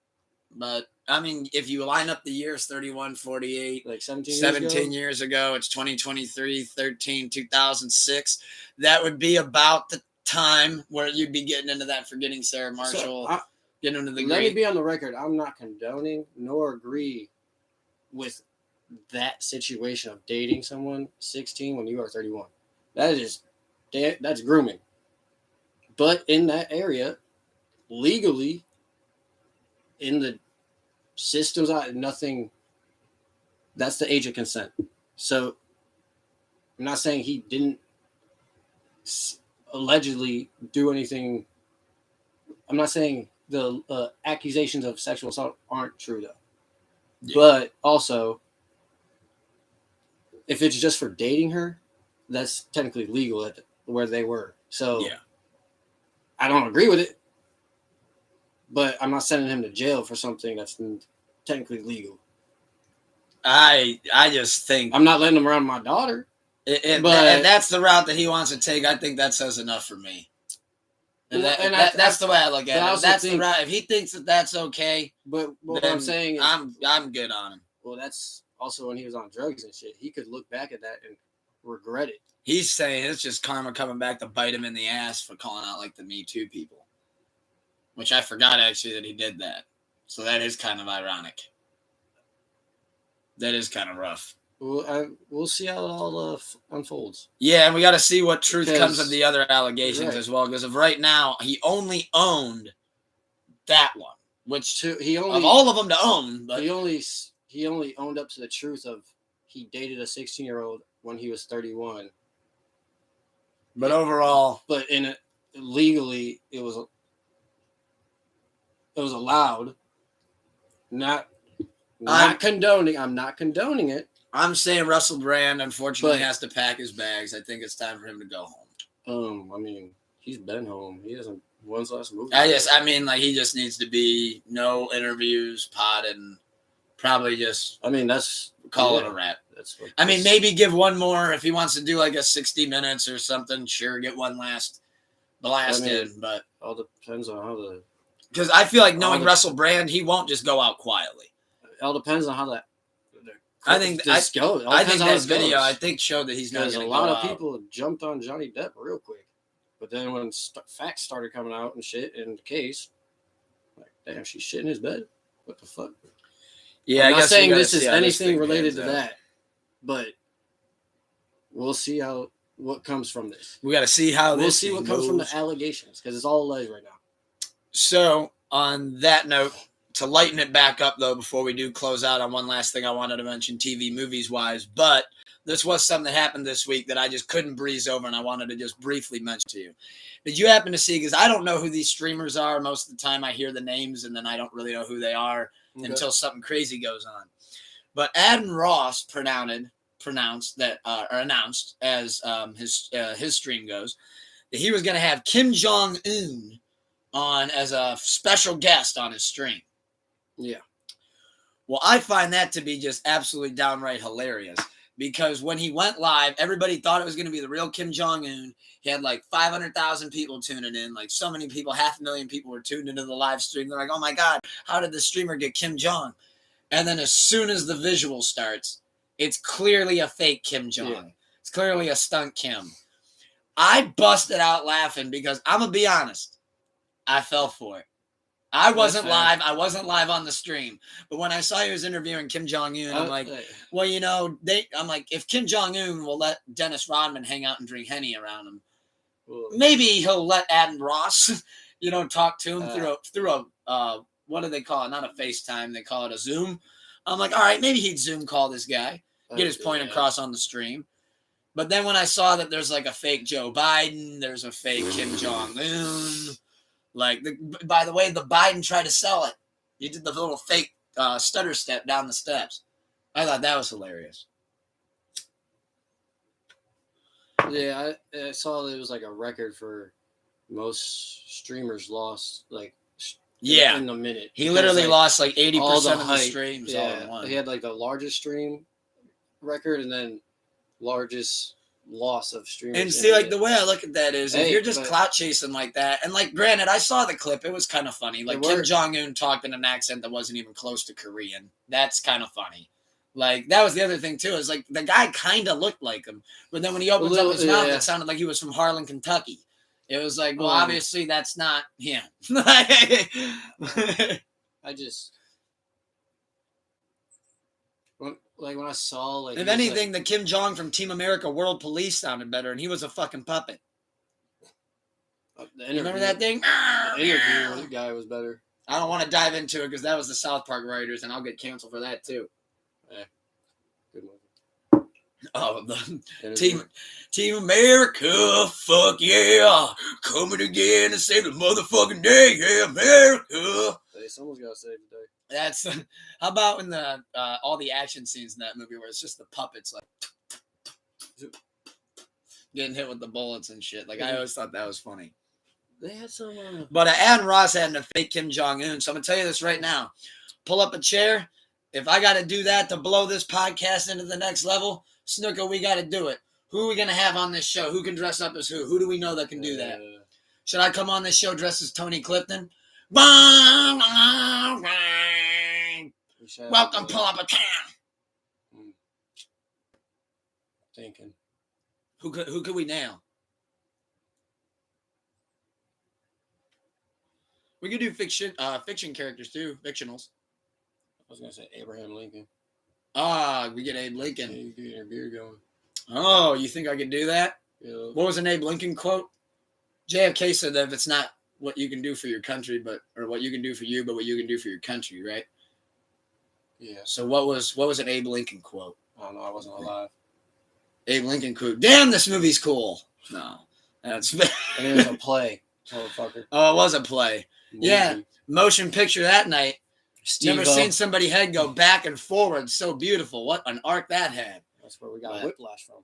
But I mean, if you line up the years 31, 48, like 17 years ago, it's 2023, 13, 2006. That would be about the time where you'd be getting into that Forgetting Sarah Marshall. Getting into the Greek. Let me be on the record. I'm not condoning nor agree with that situation of dating someone 16 when you are 31. That's grooming. But in that area, legally, in the systems, nothing. That's the age of consent. So I'm not saying he didn't allegedly do anything. I'm not saying the accusations of sexual assault aren't true, though. Yeah. But also, if it's just for dating her, that's technically legal at where they were. So yeah. I don't agree with it, but I'm not sending him to jail for something that's technically legal. I just think I'm not letting him around my daughter. And that's the route that he wants to take. I think that says enough for me. That's the way I look at it. That's the route. If he thinks that that's okay, but what I'm saying is, I'm good on him. Well, that's also when he was on drugs and shit. He could look back at that and regret it. He's saying it's just karma coming back to bite him in the ass for calling out like the Me Too people, which I forgot actually that he did that. So that is kind of ironic. That is kind of rough. We'll see how it all unfolds. Yeah, and we got to see what truth comes of the other allegations as well. Because of right now, he only owned that one, which of all of them to own, but he only owned up to the truth of he dated a 16-year-old when he was 31. But overall, legally, it was allowed. Not condoning. I'm not condoning it. I'm saying Russel Brand, unfortunately, has to pack his bags. I think it's time for him to go home. I mean, he's been home. He hasn't won his last movie. He just needs to be no interviews, pod, and probably just. That's call it a wrap. Maybe give one more if he wants to do like a 60 minutes or something. Sure, get one last blast in, but all depends on how the. Because I feel like knowing Russel Brand, he won't just go out quietly. It all depends on how that. I think that video showed that he's not going to go out. A lot of people jumped on Johnny Depp real quick, but then when facts started coming out and shit in the case, like, damn, she's shit in his bed. What the fuck? Yeah, I'm not saying this is anything related to that, but we'll see what comes from this. We got to see how we'll see what comes from the allegations because it's all alleged right now. So on that note. To lighten it back up, though, before we do close out on one last thing I wanted to mention TV movies-wise, but this was something that happened this week that I just couldn't breeze over, and I wanted to just briefly mention to you. Did you happen to see, because I don't know who these streamers are. Most of the time I hear the names, and then I don't really know who they are until something crazy goes on. But Adin Ross announced as his stream goes that he was going to have Kim Jong on as a special guest on his stream. Yeah. Well, I find that to be just absolutely downright hilarious. because when he went live, everybody thought it was going to be the real Kim Jong-un. He had like 500,000 people tuning in. Like so many people, 500,000 people were tuned into the live stream. They're like, oh my God, how did the streamer get Kim Jong? And then as soon as the visual starts, it's clearly a fake Kim Jong. Yeah. It's clearly a stunt Kim. I busted out laughing because I'm going to be honest. I fell for it. I wasn't live. I wasn't live on the stream. But when I saw he was interviewing Kim Jong-un, I'm like, well, you know, I'm like, if Kim Jong-un will let Dennis Rodman hang out and drink Henny around him, maybe he'll let Adin Ross, you know, talk to him through a what do they call it? Not a FaceTime. They call it a Zoom. I'm like, all right, maybe he'd Zoom call this guy, get his point across on the stream. But then when I saw that there's like a fake Joe Biden, there's a fake Kim Jong-un. Like, by the way, the Biden tried to sell it. He did the little fake stutter step down the steps. I thought that was hilarious. Yeah, I saw it was like a record for most streamers lost, like, in a minute. He literally lost like 80% of the streams all in one. He had like the largest stream record and then largest loss of streamers. And see, like, the way I look at that is if you're just clout chasing like that, and like, granted, I saw the clip, it was kind of funny. Like, Kim Jong-un talked in an accent that wasn't even close to Korean. That's kind of funny. Like, that was the other thing too, is like the guy kind of looked like him, but then when he opens up his mouth, it sounded like he was from Harlan, Kentucky. It was like, well, obviously that's not him. When I saw, like, if anything, the Kim Jong from Team America World Police sounded better, and he was a fucking puppet. Remember that thing? The interview with the guy was better. I don't want to dive into it because that was the South Park writers, and I'll get canceled for that too. Yeah. Good movie. Oh, the Team America, fuck yeah, coming again to save the motherfucking day, yeah, America. Hey, someone's got to save the day. That's how about in the all the action scenes in that movie where it's just the puppets like getting hit with the bullets and shit. Like, I always thought that was funny. They had some, but Adin Ross had a fake Kim Jong-un. So I'm gonna tell you this right now: pull up a chair. If I got to do that to blow this podcast into the next level, Snuka, we got to do it. Who are we gonna have on this show? Who can dress up as who? Who do we know that can do that? Should I come on this show dressed as Tony Clifton? Welcome, pull up a chair. Thinking. Who could we nail? We could do fiction characters too, fictionals. I was gonna say Abraham Lincoln. We get Abe Lincoln. Yeah, you get your beer going. Oh, you think I could do that? Yeah. What was an Abe Lincoln quote? JFK said that if it's not what you can do for your country, or what you can do for you, but what you can do for your country, right? Yeah. So what was an Abe Lincoln quote? I don't know. I wasn't alive. Abe Lincoln quote. Damn, this movie's cool. No, that's. And it was a play, motherfucker. Oh, it was a play. Movie. Yeah, motion picture that night. Never seen somebody's head go back and forward so beautiful. What an arc that had. That's where we got whiplash from.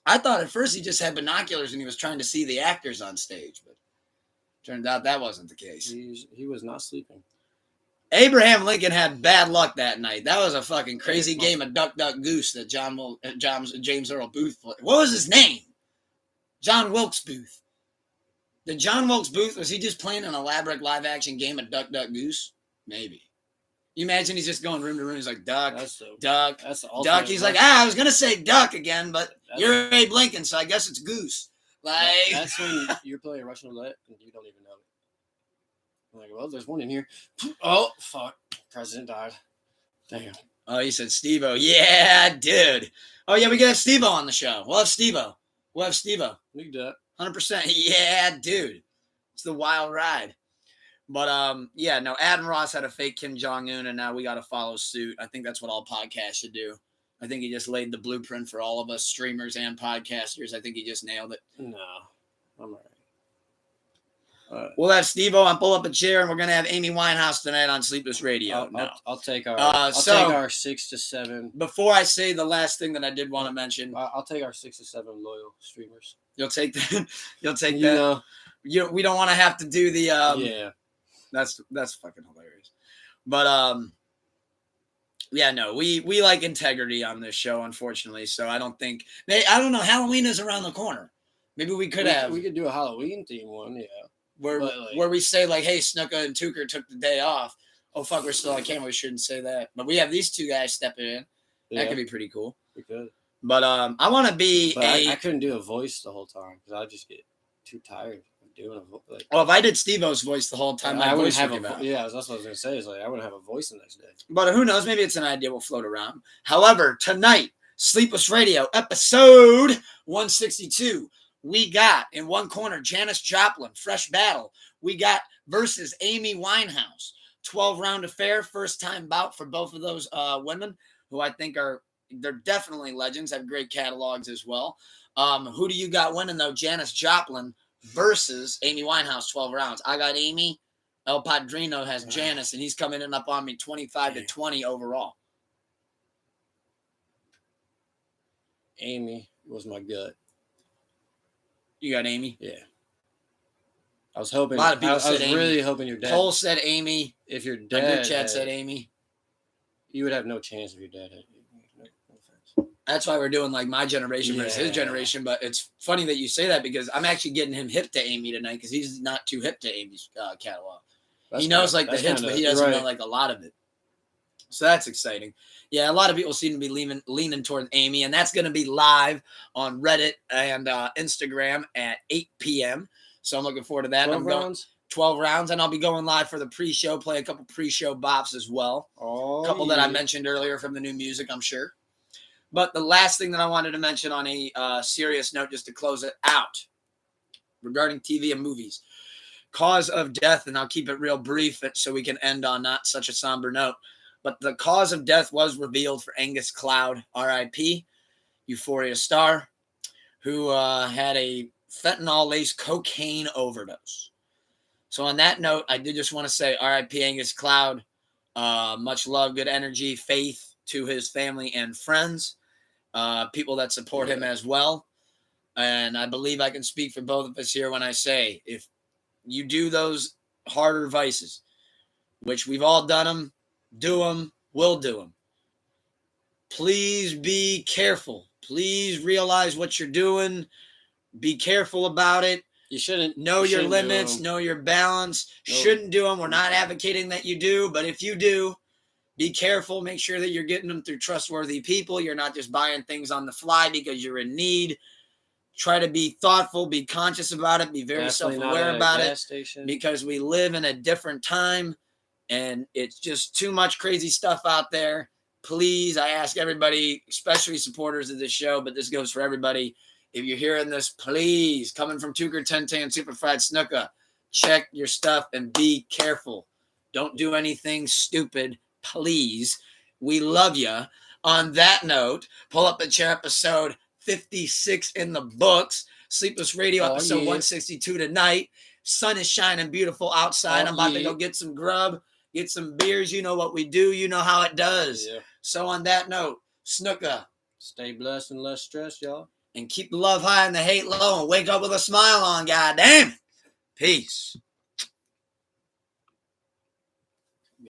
I thought at first he just had binoculars and he was trying to see the actors on stage, but turned out that wasn't the case. He was not sleeping. Abraham Lincoln had bad luck that night. That was a fucking crazy game of Duck, Duck, Goose that James Earl Booth played. What was his name? John Wilkes Booth. Did John Wilkes Booth, was he just playing an elaborate live-action game of Duck, Duck, Goose? Maybe. You imagine he's just going room to room. He's like, Duck, Duck, Duck. He's like, I was going to say Duck again, but you're Abe Lincoln, so I guess it's Goose. Like, that's when you're playing Russian roulette and you don't even know it. I'm like, well, there's one in here. Oh, fuck. President died. Damn. Oh, you said Steve-O. Yeah, dude. Oh, yeah, we can have Steve-O on the show. We'll have Steve-O. We can do that. 100%. Yeah, dude. It's the wild ride. But, yeah, no, Adin Ross had a fake Kim Jong-un, and now we got to follow suit. I think that's what all podcasts should do. I think he just laid the blueprint for all of us streamers and podcasters. I think he just nailed it. No, I'm all right. We'll have Steve-O on Pull Up a Chair, and we're going to have Amy Winehouse tonight on Sleepless Radio. I'll take our take our 6 to 7. Before I say the last thing that I did want to mention. I'll take our 6 to 7 loyal streamers. You'll take that. You'll take that. We don't want to have to do the yeah. That's fucking hilarious. But Yeah, no, we like integrity on this show, unfortunately. So I don't think I don't know. Halloween is around the corner. Maybe we could have We could do a Halloween theme one, yeah. where we say like, hey, Snuka and Tucker took the day off. Oh fuck, we're still on camera. We shouldn't say that. But we have these two guys stepping in. Yeah, That could be pretty cool. we could. But I want to be But I couldn't do a voice the whole time because I'd just get too tired of doing a voice. Like, well, if I did Steve-O's voice the whole time, I wouldn't voice have would give out. yeah, that's what I was gonna say. Is like I wouldn't have a voice the next day. But who knows? Maybe it's an idea we'll float around. However, tonight, Sleepless Radio, episode 162. We got in one corner Janis Joplin, fresh battle. We got versus Amy Winehouse, 12-round affair, first time bout for both of those women, who I think they're definitely legends, have great catalogs as well. Who do you got winning though? Janis Joplin versus Amy Winehouse, 12 rounds. I got Amy. El Padrino has Janis, and he's coming in up on me 25-20 overall. Amy was my gut. You got Amy? Yeah. I was hoping. A lot of people I was said really Amy. hoping your dad. Cole said Amy. If your My dad group chat said Amy. You would have no chance if your dad had. No offense. That's why we're doing like my generation versus his Yeah. generation. But it's funny that you say that because I'm actually getting him hip to Amy tonight because he's not too hip to Amy's catalog. He knows like the hits, but he doesn't know like a lot of it. So that's exciting. Yeah, a lot of people seem to be leaning toward Amy, and that's going to be live on Reddit and Instagram at 8 p.m. So I'm looking forward to that. 12 rounds? 12 rounds, and I'll be going live for the pre-show, play a couple pre-show bops as well. Oh, a couple that I mentioned earlier from the new music, I'm sure. But the last thing that I wanted to mention on a serious note, just to close it out, regarding TV and movies. Cause of death, and I'll keep it real brief so we can end on not such a somber note. But the cause of death was revealed for Angus Cloud, R.I.P., Euphoria star, who had a fentanyl-laced cocaine overdose. So on that note, I did just want to say R.I.P. Angus Cloud. Much love, good energy, faith to his family and friends, people that support him as well. And I believe I can speak for both of us here when I say, if you do those harder vices, which we've all done them, do them, will do them. Please be careful. Please realize what you're doing. Be careful about it. You shouldn't know your limits, know your balance. Nope. Shouldn't do them. We're not advocating that you do, but if you do, be careful. Make sure that you're getting them through trustworthy people. You're not just buying things on the fly because you're in need. Try to be thoughtful, be conscious about it, be very self-aware about it, because we live in a different time and it's just too much crazy stuff out there. Please, I ask everybody, especially supporters of this show, but this goes for everybody. If you're hearing this, please, coming from Tucker, Tente, and Super Fried Snuka, check your stuff and be careful. Don't do anything stupid, please. We love you. On that note, pull up a chair, episode 56 in the books. Sleepless Radio, episode 162 tonight. Sun is shining beautiful outside. I'm about to go get some grub, get some beers. You know what we do. You know how it does. Yeah. So on that note, Snuka. Stay blessed and less stressed, y'all. And keep the love high and the hate low and wake up with a smile on, goddamn. Peace.